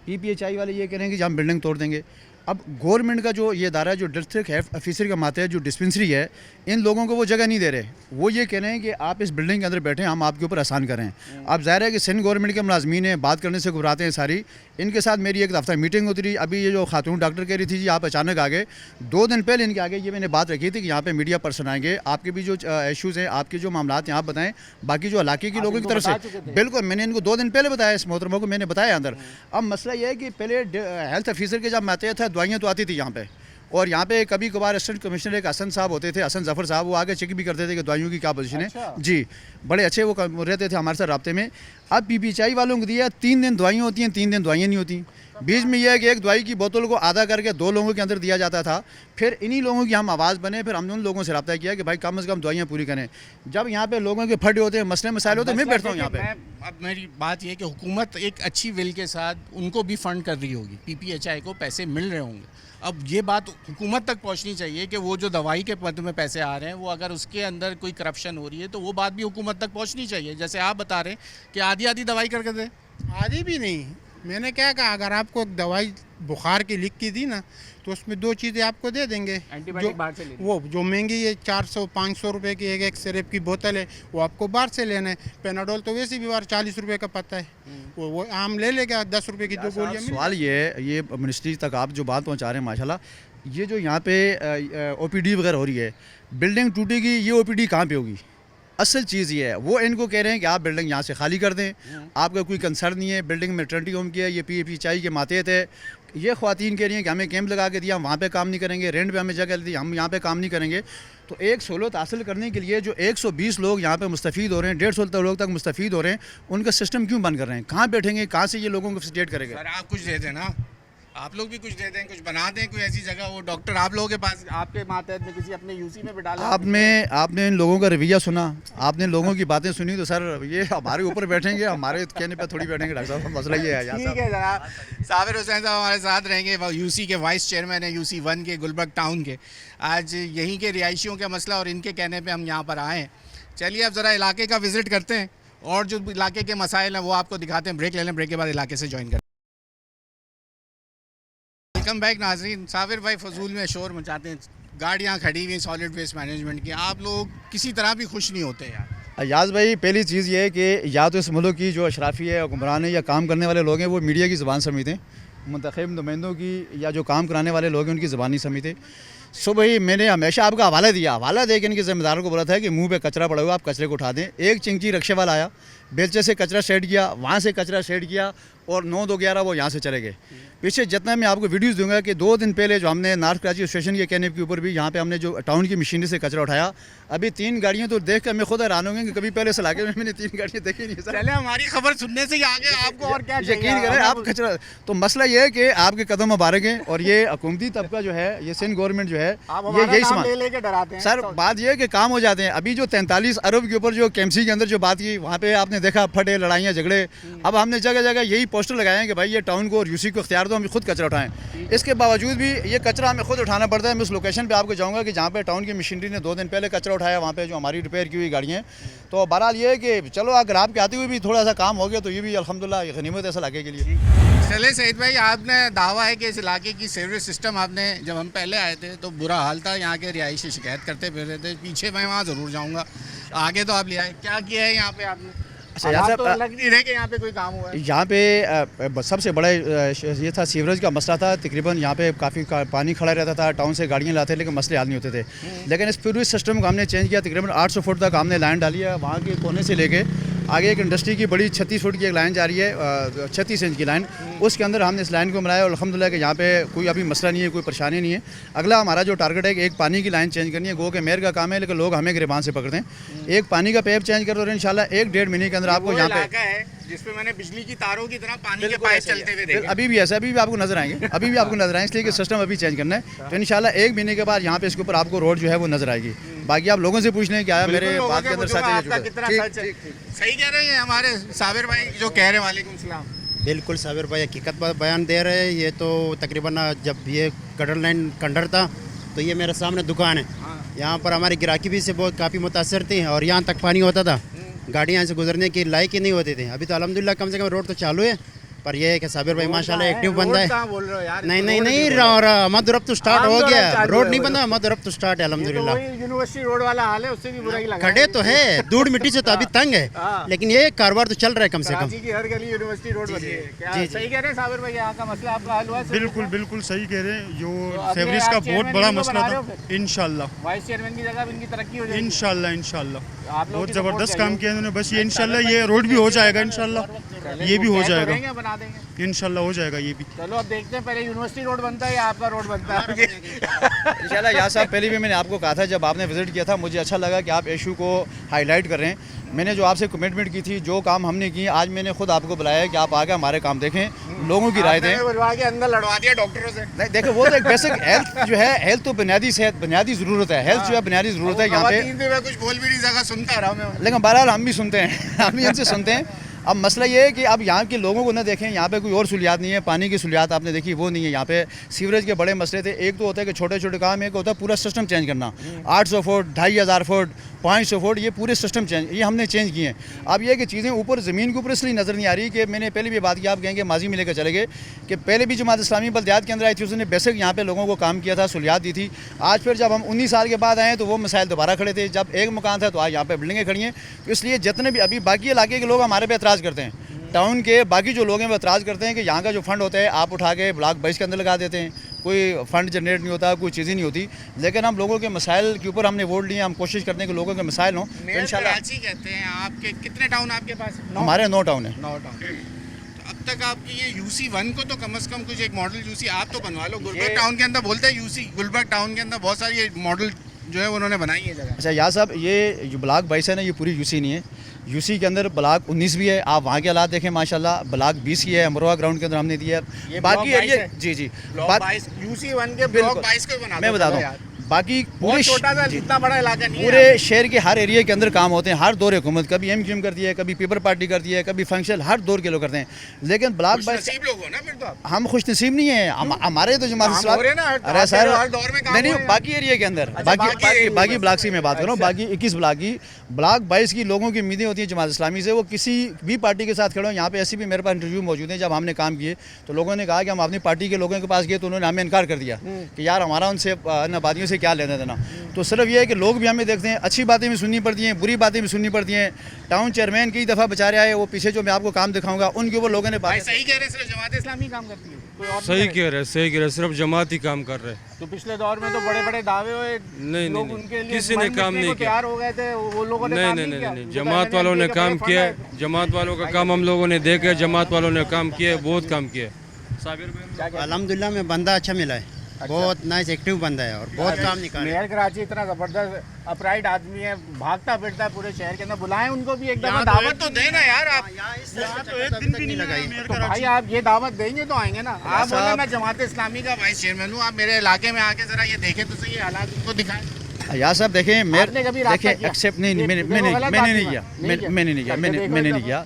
PPHI वाले ये कह रहे हैं कि हम बिल्डिंग तोड़ देंगे। अब गवर्नमेंट का जो ये इदारा है, जो डिस्ट्रिक्ट हेल्थ ऑफिसर का माते है, जो डिस्पेंसरी है, इन लोगों को वो जगह नहीं दे रहे। वो ये कह रहे हैं कि आप इस बिल्डिंग के अंदर बैठें, हम आपके ऊपर आसान करें। अब ज़ाहिर है कि सिंध गवर्नमेंट के मुलाजमीन हैं, बात करने से घबराते हैं सारी। इनके साथ मेरी एक दफ्तर मीटिंग होती रही। अभी ये जो खातून डॉक्टर कह रही थी जी आप अचानक आ गए, 2 दिन पहले इनके आगे ये मैंने बात रखी थी कि यहाँ पे मीडिया पर्सन आएंगे, आपके भी जो इशूज़ हैं, आपके जो मामला हैं आप बताएं, बाकी जो इलाके के लोगों की तरफ से। बिल्कुल, मैंने इनको 2 दिन पहले बताया, इस मोहतरमा को मैंने बताया अंदर। अब मसला ये है कि पहले हेल्थ ऑफिसर के जब माते था, दवाइयाँ तो आती थी यहाँ पे, और यहाँ पे कभी कभार असिस्टेंट कमिश्नर एक हसन साहब होते थे, हसन जफर साहब, वो आगे चेक भी करते थे कि दवाइयों की क्या पोजीशन है। अच्छा। जी, बड़े अच्छे वो रहते थे हमारे साथ राब्ते में। अब PPHI वालों को दिया 3 दिन दवाइयाँ होती हैं, 3 दिन दवाइयाँ नहीं होती। बीच में यह है कि एक दवाई की बोतल को आधा करके 2 लोगों के अंदर दिया जाता था। फिर इन्हीं लोगों की हम आवाज़ बने, फिर हमने उन लोगों से रब्ता किया कि भाई कम से कम दवाइयाँ पूरी करें। जब यहाँ पे लोगों के फटे होते हैं, मसले मसाइल होते हैं, मैं बैठता हूँ यहाँ पे। अब मेरी बात ये है कि हुकूमत एक अच्छी विल के साथ उनको भी फंड कर रही होगी, PPHI को पैसे मिल रहे होंगे। अब ये बात हुकूमत तक पहुंचनी चाहिए कि वो जो दवाई के पद में पैसे आ रहे हैं, वो अगर उसके अंदर कोई करप्शन हो रही है तो वो बात भी हुकूमत तक पहुंचनी चाहिए। जैसे आप बता रहे हैं कि आधी आधी दवाई करके दें। आधी भी नहीं, मैंने क्या कहा, अगर आपको एक दवाई बुखार की लिख के दी ना तो उसमें 2 चीज़ें आपको दे देंगे। एंटीबायोटिक बाहर से लेनी। वो जो महंगी है 400-500 रुपए की एक सिरप की बोतल है, वो आपको बाहर से लेना है। पेनाडोल तो वैसे भी बाहर 40 रुपए का पता है, वो आम ले लेगा 10 रुपए की 2 गोलियाँ। सवाल ये मिनिस्ट्री तक आप जो बात पहुँचा रहे हैं माशाल्लाह, ये जो यहाँ पे OPD वगैरह हो रही है, बिल्डिंग टूटेगी, ये OPD कहाँ पे होगी? असल चीज़ ये है, वो इनको कह रहे हैं कि आप बिल्डिंग यहाँ से खाली कर दें, आपका कोई कंसर्न नहीं है। बिल्डिंग मैटरनिटी होम की है, ये PPHI के मातहत है। ये ख़वातीन कह रही हैं कि हमें कैंप लगा के दिया, हम वहाँ पे काम नहीं करेंगे, रेंट पे हमें जगह दी, हम यहाँ पे काम नहीं करेंगे। तो एक सहूलत हासिल करने के लिए जो 120 लोग यहाँ पे मुस्तफ़ीद हो रहे हैं, 150 लोग तक मुस्तफ़ीद हो रहे हैं, उनका सिस्टम क्यों बंद कर रहे हैं? कहाँ बैठेंगे, कहाँ से ये लोगों को फैसिलिटेट करेंगे? सर आप कुछ दे दें ना, आप लोग भी कुछ दे दें, कुछ बना दें कोई ऐसी जगह। वो डॉक्टर आप लोगों के पास, आपके मातहत में किसी अपने UC में बिठा लें। आपने इन लोगों का रवैया सुना, आपने लोगों की बातें सुनी, तो सर ये हमारे ऊपर बैठेंगे, हमारे कहने पे थोड़ी बैठेंगे डॉक्टर साहब। मसला ये है। ठीक है जनाब, साबिर हुसैन साहब हमारे साथ रहेंगे, UC के वाइस चेयरमैन है UC 1 के गुलबर्ग टाउन के। आज यहीं के रिहायशियों का मसला और इनके कहने पर हम यहाँ पर आए हैं। चलिए अब ज़रा इलाके का विज़िट करते हैं और जो इलाके के मसाइल हैं वो आपको दिखाते हैं। ब्रेक ले लें, ब्रेक के बाद इलाके से ज्वाइन करते हैं। वेलकम बैक नाजरीन। साबिर भाई फजूल में शोर मचाते हैं, गाड़ियाँ खड़ी हुई सॉलिड वेस्ट मैनेजमेंट की, आप लोग किसी तरह भी खुश नहीं होते यार। अयाज भाई, पहली चीज़ ये है कि या तो इस मुल्क की जो अशराफी है, हुक्मरान है या काम करने वाले लोग हैं, वो मीडिया की ज़बान समझते, मुंतखब नुमाइंदों की या जो काम कराने वाले लोग हैं उनकी ज़बानी समझते। सो भाई मैंने हमेशा आपका हवाला दिया, हवाला दे के इनके ज़िम्मेदारों को बोला था कि मुंह पे कचरा पड़ा हुआ, आप कचरे को उठा दें। एक चिंची रक्शे वाला आया, बेलचे से कचरा शेड किया, वहाँ से कचरा शेड किया और 9-2-11 वो यहाँ से चले गए। पीछे जितना मैं आपको वीडियोस दूंगा कि 2 दिन पहले जो हमने नॉर्थ कराची स्टेशन के कहने के ऊपर भी यहाँ पे हमने जो टाउन की मशीनरी से कचरा उठाया, अभी 3 गाड़ियाँ तो देख कर मैं खुद हैरान होंगे कि कभी पहले इस इलाके में मैंने 3 गाड़ियाँ देखी नहीं। चले हमारी खबर सुनने से ही आगे आपको और क्या यकीन करें आप कचरा, तो मसला ये है कि आपके कदम मुबारक हैं और ये हुकूमती तबका जो है, ये सिंध गवर्नमेंट जो है, ये यही समान सर बात ये है कि काम हो जाते हैं। अभी जो 43 अरब के ऊपर जो KMC के अंदर जो बात की, वहाँ पे आपने देखा फटे, लड़ाइयाँ, झगड़े। अब हमने जगह जगह यही पोस्टर लगाए हैं कि भाई ये टाउन को और UC को इख्तियार दो, हम खुद कचरा उठाएं। इसके बावजूद भी ये कचरा हमें खुद उठाना पड़ता है। मैं उस लोकेशन पे आपको जाऊंगा कि जहाँ पे टाउन की मशीनरी ने 2 दिन पहले कचरा उठाया, वहाँ पे जो हमारी रिपेयर की हुई गाड़ियाँ। तो बहरहाल ये है कि चलो अगर आपके आते हुए भी थोड़ा सा काम हो गया तो ये भी अल्हम्दुलिल्लाह गनीमत है इस इलाके के लिए। चले सईद भाई, आपने दावा है कि इस इलाके की सीवरेज सिस्टम, आपने जब हम पहले आए थे तो बुरा हाल था, यहाँ के रिहायशी शिकायत करते फिर रहे थे। पीछे मैं वहाँ ज़रूर जाऊँगा, आगे तो आप ले आए, क्या किया है यहाँ पे आपने? तो लग नहीं रहे कि यहाँ पे कोई काम हुआ है। यहाँ पे सबसे बड़ा ये था, सीवरेज का मसला था। तकरीबन यहाँ पे काफ़ी पानी खड़ा रहता था, टाउन से गाड़ियाँ लाते लेकिन मसले हल नहीं होते थे। लेकिन इस पूरे सिस्टम को हमने चेंज किया, तकरीबन 800 फुट तक हमने लाइन डाली है। वहाँ के कोने से लेके आगे एक इंडस्ट्री की बड़ी 36 फुट की एक लाइन जा रही है, 36 इंच की लाइन, उसके अंदर हमने इस लाइन को बनाया और अल्हम्दुलिल्लाह कि यहाँ पे कोई अभी मसला नहीं है, कोई परेशानी नहीं है। अगला हमारा जो टारगेट है कि एक पानी की लाइन चेंज करनी है, गो के मेयर का काम है लेकिन लोग हमें गिरबान से पकड़ते हैं। एक पानी का पाइप चेंज कर दो और इंशाल्लाह 1-1.5 महीने के अंदर आपको यहाँ पे, जिसपे मैंने बिजली की तारों की तरह पानी के पाइप चलते हुए देखे। अभी भी ऐसा, अभी भी आपको नजर आएंगे, अभी भी आपको नजर आएंगे, इसलिए कि सिस्टम अभी चेंज करना है। तो इंशाल्लाह 1 महीने के बाद यहाँ पे इसके ऊपर आपको रोड जो है वो नजर आएगी। बाकी आप लोगों से पूछ लें क्या मेरे बात के अंदर सही कह रहे हैं हमारे साबिर भाई जो कह रहे हैं। वालेकुम सलाम। बिल्कुल साबिर भाई हकीकत बयान दे रहे हैं। ये तो तकरीबन जब ये गटर लाइन कंडर था तो ये मेरे सामने दुकान है, यहाँ पर हमारी गिराकी भी से बहुत काफ़ी मुतासर थी और यहाँ तक पानी होता था, गाड़ियाँ यहाँ से गुजरने की लायक ही नहीं होती थी। अभी तो अल्हम्दुलिल्लाह कम से कम रोड तो चालू है, पर यह है कि साबिर भाई माशाल्लाह एक्टिव बंदा है। नहीं मधुरब तो स्टार्ट हो गया, रोड नहीं बंदा, मधुरब तो स्टार्ट है अल्हम्दुलिल्लाह। यूनिवर्सिटी रोड वाला हाल है, उससे भी बुरा ही लगा। खड़े तो है, धूड़ मिट्टी से तो अभी तंग है, लेकिन ये कारोबार तो चल रहा है कम से कम। की हर गली यूनिवर्सिटी रोड बनी है। क्या सही कह रहे हैं साबिर भाई, यहाँ का मसला आपका हल हुआ है? बिल्कुल बिल्कुल सही कह रहे हैं। जो सेवरेज का बहुत बड़ा मसला था, इंशाल्लाह वाइस चेयरमैन की जगह इनकी तरक्की हो जाएगी इंशाल्लाह। बहुत ज़बरदस्त काम किया इन्होंने। बस ये इंशाल्लाह ये रोड भी हो जाएगा इंशाल्लाह। ये भी हो कह तो जाएगा, रहे हैं, बना देंगे इंशाल्लाह हो जाएगा ये भी। चलो अब देखते हैं, पहले यूनिवर्सिटी रोड बनता है या आपका रोड बनता है इंशाल्लाह। यार साहब पहले भी मैंने आपको कहा था, जब आपने विजिट किया था, मुझे अच्छा लगा कि आप इशू को हाईलाइट कर रहे हैं। मैंने जो आपसे कमिटमेंट की थी, जो काम हमने किए, आज मैंने खुद आपको बुलाया है कि आप आके हमारे काम देखें, लोगों की राय दें। बुलवा के अंदर लड़वा दिया डॉक्टरों से। नहीं देखो, वो तो एक बेसिक हेल्थ जो है, हेल्थ तो बुनियादी सेहत, बुनियादी ज़रूरत है, हेल्थ जो है बुनियादी ज़रूरत है यहाँ पे। मैं कुछ बोल भी नहीं सका, सुनता रहा मैं। लेकिन बहरहाल हम भी सुनते हैं हम भी इनसे सुनते हैं। अब मसला ये है कि अब यहाँ के लोगों को ना देखें, यहाँ पे कोई और सहूलियात नहीं है, पानी की सहूलियात आपने देखी वो नहीं है यहाँ पे। सीवरेज के बड़े मसले थे, एक तो होता है कि छोटे छोटे काम, एक होता है पूरा सिस्टम चेंज करना। 800 फुट, 2500 फुट, 500 फुट, ये पूरे सिस्टम चेंज, ये हमने चेंज किए हैं। अब ये कि चीज़ें ऊपर ज़मीन के ऊपर इसलिए नज़र नहीं आ रही कि मैंने पहले भी बात की, आप कहेंगे माजी में लेकर चले गए कि पहले भी जमात इस्लामी बल्दियात के अंदर आई थी, उसने बेसिक यहाँ पे लोगों को काम किया था, सहूलियात दी थी। आज फिर जब हम 19 साल के बाद आए तो वो मसाइल दोबारा खड़े थे। जब एक मकान था तो आज यहाँ पे बिल्डिंगें खड़ी हैं। तो इसलिए जितने भी अभी बाकी इलाके के लोग हमारे पे एतराज़ करते हैं, टाउन के बाकी जो लोग हैं वो एतराज़ करते हैं कि यहाँ का जो फंड होता है आप उठा के ब्लॉक 22 के अंदर लगा देते हैं, कोई फंड जनरेट नहीं होता, कोई चीज़ें नहीं होती। लेकिन हम लोगों के मसाइल के ऊपर हमने वोट लिए, हम कोशिश करते हैं कि लोगों के मसाइल हों। तो इंशाल्लाह कहते हैं आपके कितने टाउन आपके पास? हमारे 9 टाउन है। 9 टाउन। अब तक आपकी ये UC1 को तो कम से कम कुछ एक मॉडल UC आप तो बनवा लो। गुलबर्ग टाउन के अंदर बोलते हैं UC, गुलबर्ग टाउन के अंदर बहुत सारी मॉडल जो है उन्होंने बनाई है जगह। अच्छा यार साहब, ये जो ब्लॉक 22 है ना, ये पूरी UC नहीं है। UC के अंदर ब्लॉक 19 भी है, आप वहाँ के हालात देखें माशाल्लाह। ब्लॉक 20 की है, अमरोहा ग्राउंड के अंदर हमने दिया है। बाकी एरिया जी ब्लॉक 22 UC1 के ब्लॉक 22 को बना, मैं बताता हूँ, बाकी पूरे छोटा सा इतना बड़ा इलाका नहीं है। पूरे शहर के हर एरिया के अंदर काम होते हैं, हर दौर हुकूमत, कभी MQM करती है, कभी पीपल पार्टी करती है, कभी फंक्शन, हर दौर के लोग करते हैं। लेकिन ब्लॉक 22 लोग हो ना फिर तो हम खुश नसीब नहीं है, हमारे तो जमात अरे सर नहीं, बाकी एरिया के अंदर, बाकी ब्लॉक से मैं बात कर रहा हूँ, बाकी 21 ब्लॉक की, ब्लॉक 22 की लोगों की उम्मीदें होती हैं जमात इस्लामी से। वो किसी भी पार्टी के साथ खड़े हो, यहाँ पे ऐसी भी मेरे पास इंटरव्यू मौजूद है, जब हमने काम किए तो लोगों ने कहा कि हम अपनी पार्टी के लोगों के पास गए तो उन्होंने हमें इनकार कर दिया कि यार हमारा उनसे आबादियों से क्या लेना देना। तो सिर्फ ये है कि लोग भी हमें देखते हैं, अच्छी बातें भी सुननी पड़ती हैं, बुरी बातें भी सुननी पड़ती हैं। टाउन चेयरमैन कई दफ़ा बेचारे आए, वो पीछे जो मैं आपको काम दिखाऊंगा उनके ऊपर लोगों ने बात। सही कह रहे हैं, सिर्फ जमात इस्लामी काम करती है, कोई और सही कह रहे, सिर्फ जमात ही काम कर रहे। तो पिछले दौर में तो बड़े बड़े दावे हुए, नहीं लोग उनके लिए किसी ने काम नहीं किया, तैयार हो गए थे, वो लोगों ने काम नहीं किया। जमात वालों ने काम किया, जमात वालों का काम हम लोगों ने देखा, जमात वालों ने काम किया, बहुत काम किया। अल्हम्दुलिल्लाह में बंदा अच्छा मिला है, बहुत नाइस एक्टिव बंदा है और बहुत काम निकाला। मेयर कराची इतना जबरदस्त अपराइट आदमी है, भागता फिरता है पूरे शहर के अंदर। बुलाएं उनको भी, एकदम दावत तो देना यार आप। तो एक दिन भी नहीं लगाई तो भाई आप ये दावत देंगे तो आएंगे ना। आप बोले मैं जमात इस्लामी का वाइस चेयरमैन हूँ, आप मेरे इलाके में आके जरा ये देखें तो सही हालात उनको दिखाएं। यार साहब देखें, मैं देखिए एक्सेप्ट नहीं, मैंने नहीं किया।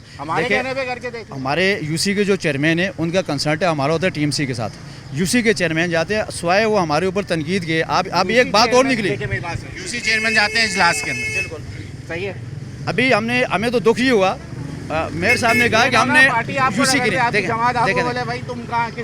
हमारे UC के जो चेयरमैन है उनका कंसल्ट है, हमारा होता है TMC के साथ। UC के चेयरमैन जाते हैं, स्वाय वो हमारे ऊपर तनकीद के। आप एक बात और निकली, UC चेयरमैन जाते हैं इजलास के अंदर, बिल्कुल सही है। अभी हमें तो दुख ही हुआ, मेयर साहब ने कहा कि हमने UC के लिए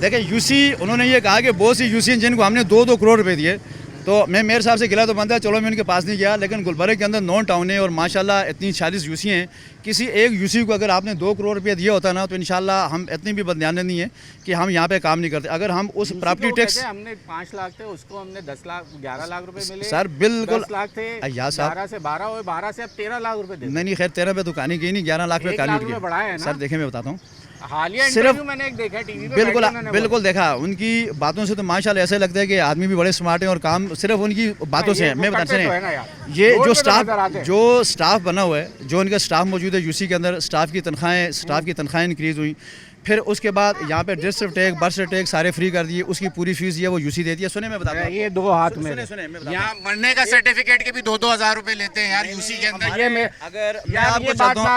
देखें UC, उन्होंने ये कहा कि बहुत सी UC जिनको हमने 2-2 करोड़ रुपए दिए। तो मैं मेयर साहब से गिला तो बनता है, चलो मैं उनके पास नहीं गया। लेकिन गुलबर्ग के अंदर 9 टाउन है और माशाल्लाह इतनी 40 UC हैं। किसी एक UC को अगर आपने 2 करोड़ रुपये दिया होता ना तो इंशाल्लाह हम इतनी भी बदयान नहीं है कि हम यहाँ पे काम नहीं करते। अगर हम उस प्रॉपर्टी टैक्स, हमने 5 लाख थे, उसको हमने 10 लाख 11 लाख रुपए मिले सर, बिल्कुल 10 लाख थे, 11 से 12 हुए, 12 से अब 13 लाख रुपए। नहीं खैर 13 पे तो कहानी गई नहीं, 11 लाख पे कहानी बढ़ाया है। सर देखें मैं बताता हूँ, हालिया इंटरव्यू मैंने एक देखा टीवी पे, बिल्कुल देखा। उनकी बातों से तो माशाल्लाह ऐसा लगता है कि आदमी भी बड़े स्मार्ट हैं और काम सिर्फ उनकी बातों से है। मैं बताते हैं, ये जो स्टाफ बना हुआ है, जो इनका स्टाफ मौजूद है UC के अंदर, स्टाफ की तनख्वाहें इंक्रीज़ हुई। फिर उसके बाद यहाँ पे डेथ सर्टिफिकेट, बर्थ सर्टिफिकेट सारे फ्री कर दिए, उसकी पूरी फीस ये वो UC देती है। सुने मैं बताता हूँ, ये 2 हाथ में यहाँ मरने का सर्टिफिकेट के भी 2-2 हज़ार रुपए लेते हैं यार UC के अंदर। अगर मैं आपको चाहता हूँ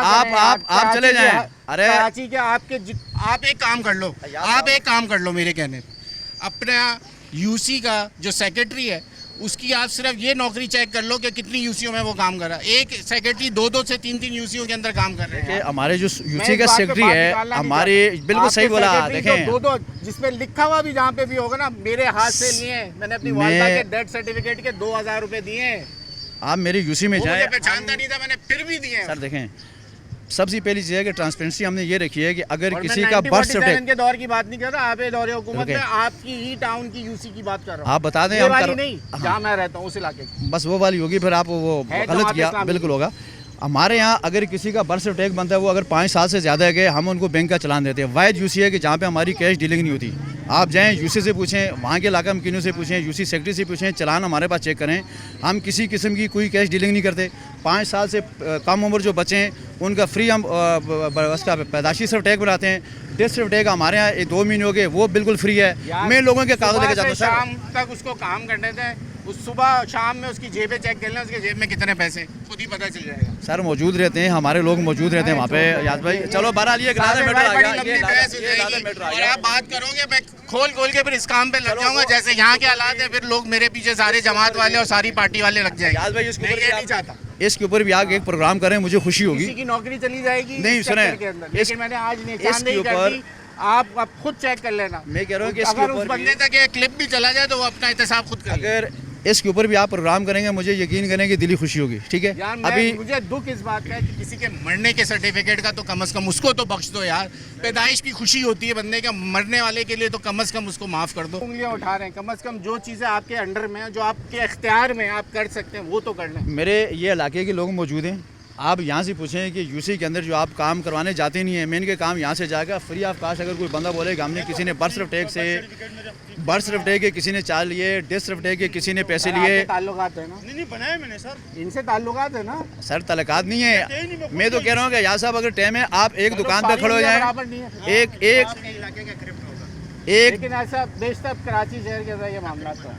आप चले जाएं, अरे कराची के आप एक काम कर लो, मेरे कहने पे अपना UC का जो सेक्रेटरी है उसकी आप सिर्फ ये नौकरी चेक कर लो कि कितनी UCओं में वो काम कर रहा है। एक सेक्रेटरी 2-2 से 3-3 UCओं के अंदर काम कर रहे हैं। हमारे जो UC का सेक्रेटरी है, हमारे बिल्कुल सही बोला। देखें 2-2 जिसमें लिखा हुआ भी जहाँ पे भी होगा ना, मेरे हाथ से लिए मैंने अपनी वालिदा के डेथ सर्टिफिकेट के 2000 रुपए दिए। आप मेरे UC में जाए, पहचानता नहीं था, मैंने फिर भी दिए। सर देखें, सबसे पहली चीज़ है कि ट्रांसपेरेंसी हमने ये रखी है कि अगर किसी का बर्थ सर्टिफिकेट के दौर की बात नहीं कर रहा, आप दौरे हुकूमत में आपकी ही टाउन की UC की बात कर रहा हूं। आप बता दें, हम नहीं जहां मैं रहता हूं उस इलाके की, बस वो वाली होगी, फिर आप वो गलत किया, बिल्कुल होगा। हमारे यहाँ अगर किसी का बर्थ सर्टिफिकेट बनता है वो अगर 5 साल से ज़्यादा है गए हम उनको बैंक का चलान देते हैं। वाइड यूसी है कि जहाँ पे हमारी कैश डीलिंग नहीं होती। आप जाएं यूसी से पूछें, वहाँ के इलाका में किन्हीं से पूछें, यूसी सेक्रेटरी से पूछें, चलान हमारे पास चेक करें। हम किसी किस्म की कोई कैश डीलिंग नहीं करते। 5 साल से कम उम्र जो बच्चे हैं उनका फ्री हम उसका पैदाशी सर्टिफिकेट बनाते हैं। डेथ सर्टिफिकेट हमारे यहाँ 2 महीने हो गए वो बिल्कुल फ्री है। मैं लोगों के कागज लेके जाता हूँ। शाम तक उसको काम करने दें, उस सुबह शाम में उसकी जेबें चेक कर लें, उसके जेब में कितने पैसे खुद ही पता चल जाएगा। सर मौजूद रहते हैं, हमारे लोग मौजूद रहते हैं वहाँ पे। याद भाई चलो बहरहाल ये मैटर आ गया। और आप बात करोगे मैं खोल के फिर इस काम पे लग जाऊंगा। जैसे यहाँ के हालात है फिर लोग मेरे पीछे सारे जमात वाले और सारी पार्टी वाले लग जाएंगे। याद भाई इसके ऊपर नहीं चाहता, इसके ऊपर भी आगे एक प्रोग्राम करें, मुझे खुशी होगी। किसी की नौकरी चली जाएगी नहीं सुने, लेकिन मैंने आज निशानदेही कर दी। आप खुद चेक कर लेना। मैं कह रहा हूँ कि अगर उस बंदे तक ये क्लिप भी चला जाए तो वो अपना एहतसाब खुद कर। अगर इसके ऊपर भी आप प्रोग्राम करेंगे मुझे यकीन करें कि दिली खुशी होगी। ठीक है यार अभी मुझे दुख इस बात का है कि किसी के मरने के सर्टिफिकेट का तो कम से कम उसको तो बख्श दो यार। पैदाइश की खुशी होती है बंदे का, मरने वाले के लिए तो कम से कम उसको माफ़ कर दो। उंगलियां उठा रहे हैं, कम से कम जो चीज़ें आपके अंडर में है, जो आपके इख्तियार में आप कर सकते हैं वो तो कर लें। मेरे ये इलाके के लोग मौजूद हैं। आप यहाँ से पूछें कि यूसी के अंदर जो आप काम करवाने जाते नहीं हैं, मेन के काम यहाँ से जाएगा फ्री ऑफ कास्ट। अगर कोई बंदा बोलेगा हमने किसी ने बर्थ सर्टिफिकेट के किसी ने चार्ज लिए, डेथ सर्टिफिकेट के किसी ने पैसे लिए। ताल्लुकात है ना? नहीं बनाए मैंने सर, इनसे ताल्लुकात है ना सर? ताल्लुकात नहीं है। मैं तो कह रहा हूँ कि यार साहब अगर टाइम है आप एक दुकान पे खड़े हो जाए, एक लेकिन ऐसा बेशतर कराची शहर के अंदर ये मामला तो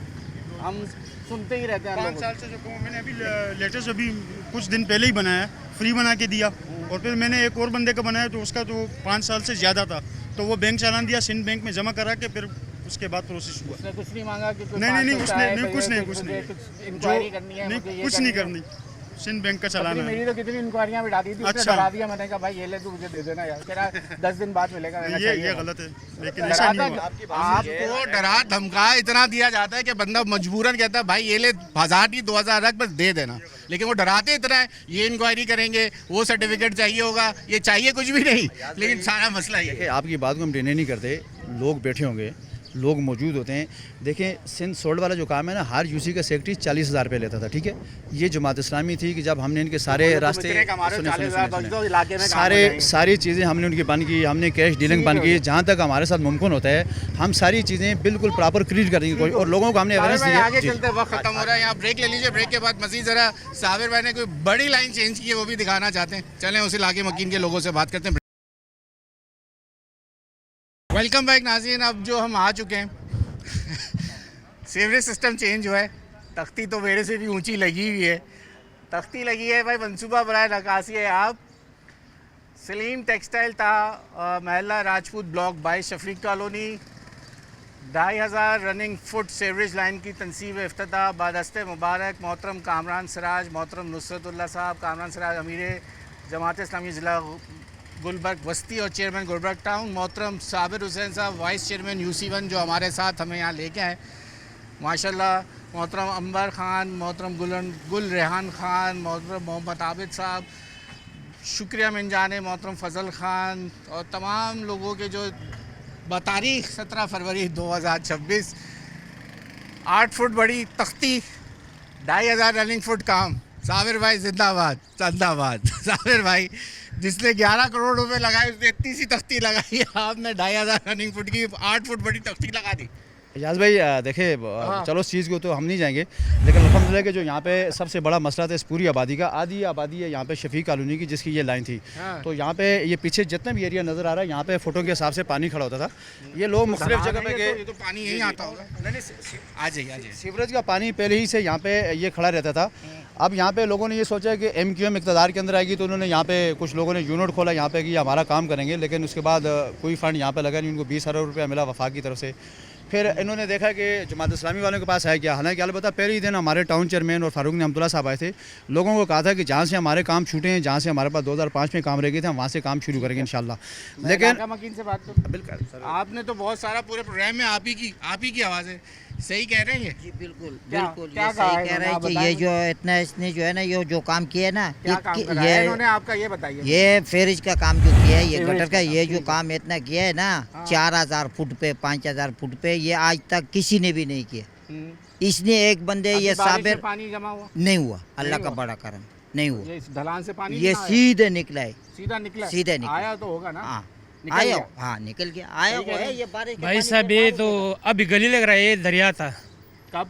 हम सुनते ही रहते हैं। 5 साल से जो मैंने अभी लेटेस्ट अभी कुछ दिन पहले ही बनाया, फ्री बना के दिया। और फिर मैंने एक और बंदे का बनाया तो उसका तो 5 साल से ज़्यादा था, तो वो बैंक चालान दिया, सिंध बैंक में जमा करा के फिर उसके बाद प्रोसेस हुआ। उसने कुछ नहीं मांगा कि नहीं उसने कुछ नहीं इंक्वायरी करनी है, कुछ नहीं करनी, सिंध बैंक का चालान है। मेरी तो कितनी इंक्वायरियां बिठा दी थी, उसने डरा दिया। मैंने कहा भाई ये ले तू मुझे दे देना यार, कह रहा 10 दिन बाद मिलेगा। ये गलत है, लेकिन ऐसा नहीं हुआ। आपको डरा धमका इतना दिया जाता है कि बंदा मजबूरन कहता है भाई ये ले 1000 नहीं 2000 रख बस दे देना, लेकिन वो डराते इतना है, ये इंक्वायरी करेंगे, वो सर्टिफिकेट चाहिए होगा, ये चाहिए कुछ भी नहीं, लेकिन सारा मसला ये है। आपकी बात को हम डिने नहीं करते, लोग बैठे होंगे, लोग मौजूद होते हैं। देखें सिंध सोल्ड वाला जो काम है ना, हर यूसी का सेक्रेटरी 40,000 रुपये लेता था। ठीक है, ये जमात इस्लामी थी कि जब हमने इनके सारे रास्ते सारी चीज़ें हमने उनकी बंद की, हमने कैश डीलिंग बंद की। जहाँ तक हमारे साथ मुमकिन होता है हम सारी चीज़ें बिल्कुल प्रॉपर क्लियर करने की कोशिश, और लोगों को हमने अवेयरनेस दी है। आगे चलते वक्त खत्म हो रहा है, यहाँ ब्रेक ले लीजिए। ब्रेक के बाद मजीद ज़रा साबिर भाई ने कोई बड़ी लाइन चेंज की है वो भी दिखाना चाहते हैं। चलें उस इलाके मकीन के लोगों से बात करते हैं। वेलकम बैक नाज़रीन, अब जो हम आ चुके हैं सीवरेज सिस्टम चेंज हुआ है। तख्ती तो मेरे से भी ऊंची लगी हुई है, तख्ती लगी है भाई मनसूबा बराए नकासी है। आप सलीम टेक्सटाइल था महल्ला Rajput block 22 Shafiq colony, 2500 running foot sewerage line की तनसीब इफ्तिताह बादस्ते मुबारक मोहतरम कामरान सिराज, मोहतरम नुसरतुल्लाह साहब, कामरान सिराज अमीर जमात इस्लामी ज़िला गुलबर्ग वस्ती और चेयरमैन गुलबर्ग टाउन, मोहतरम साबिर हुसैन साहब वाइस चेयरमैन UC1 जो हमारे साथ हमें यहाँ लेके आए माशाल्लाह, मोहतरम अंबर ख़ान, मोहतरम गुल रेहान ख़ान, मोहतरम मोहम्मद आबिद साहब, शुक्रिया मिनजाने, मोहतरम फ़ज़ल ख़ान और तमाम लोगों के जो बतारीख 17 फरवरी 2026 8 फुट बड़ी तख्ती, 2500 रनिंग फुट काम। साबिर भाई जिंदाबाद जिंदाबाद। साबिर भाई जिसने 11 करोड़ रुपए लगाए उसने इतनी सी तख्ती लगाई, आपने 2500 रनिंग फुट की 8 फुट बड़ी तख्ती लगा दी। याज भाई देखिए चलो इस चीज़ को तो हम नहीं जाएंगे, लेकिन अल्हम्दुलिल्लाह कि जो यहाँ पे सबसे बड़ा मसला था इस पूरी आबादी का, आधी आबादी है यहाँ पे शफीक कॉलोनी की जिसकी ये लाइन थी। तो यहाँ पे ये पीछे जितना भी एरिया नज़र आ रहा है यहाँ पे फुटों के हिसाब से पानी खड़ा होता था। ये लोग मुख्तलिफ जगह पे गए, तो पानी यहीं आता होगा। आ जाइए। सीवरेज का पानी पहले ही से यहाँ पे ये खड़ा रहता था। अब यहाँ पे लोगों ने ये सोचा कि MQM इक़्तिदार के अंदर आएगी तो उन्होंने यहाँ पे कुछ लोगों ने यूनिट खोला यहाँ पे कि हमारा काम करेंगे, लेकिन उसके बाद कोई फ़ंड यहाँ पे लगा नहीं। उनको 20,000 रुपया मिला वफाक की तरफ से। फिर इन्होंने देखा कि जमात इस्लामी वालों के पास है क्या, हालांकि अलबत्ता पहले ही दिन हमारे टाउन चेयरमैन और फारूक नियामतुल्लाह साहब आए थे, लोगों को कहा था कि जहाँ से हमारे काम छूटे हैं, जहाँ से हमारे पास 2005 में काम रह गए थे हम वहाँ से काम शुरू करेंगे इंशाल्लाह। लेकिन मकीन से बात बिल्कुल आपने तो बहुत सारा पूरे प्रोग्राम में आप ही की आवाज़ है, सही कह रहे हैं जी? बिल्कुल क्या सही कह रहे हैं कि ये जो इतना इसने जो है ना ये जो काम किया है ना, ये इन्होंने आपका ये बताइए, ये फेरिज का काम जो किया है, ये गटर का ये जो काम इतना किया है ना 4000 फुट पे 5000 फुट पे, ये आज तक किसी ने भी नहीं किया। इसने एक बंदे ये साबिर पानी जमा हुआ नहीं हुआ, अल्लाह का बड़ा करम। नहीं हुआ। ये इस ढलान से पानी ये नहीं आया? सीधे निकला है, सीधा निकला? सीधे निकला। आया तो होगा ना? हाँ निकल आया, गया? हाँ निकल गया, आया हुआ है ये बारिश के भाई पानी साहब के ये बाद तो निकला। अभी गली लग रहा है, ये दरिया था। कब?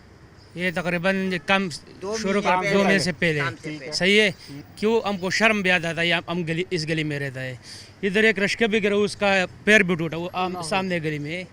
ये तकरीबन कम शुरू महीने कर पहले। 2 महीने से पहले। काम से पहले। सही है, क्यों हमको शर्म भी आता था, हम गली इस गली में रहता है। इधर एक रश्के भी गिरा, उसका पैर भी टूटा, वो सामने गली में।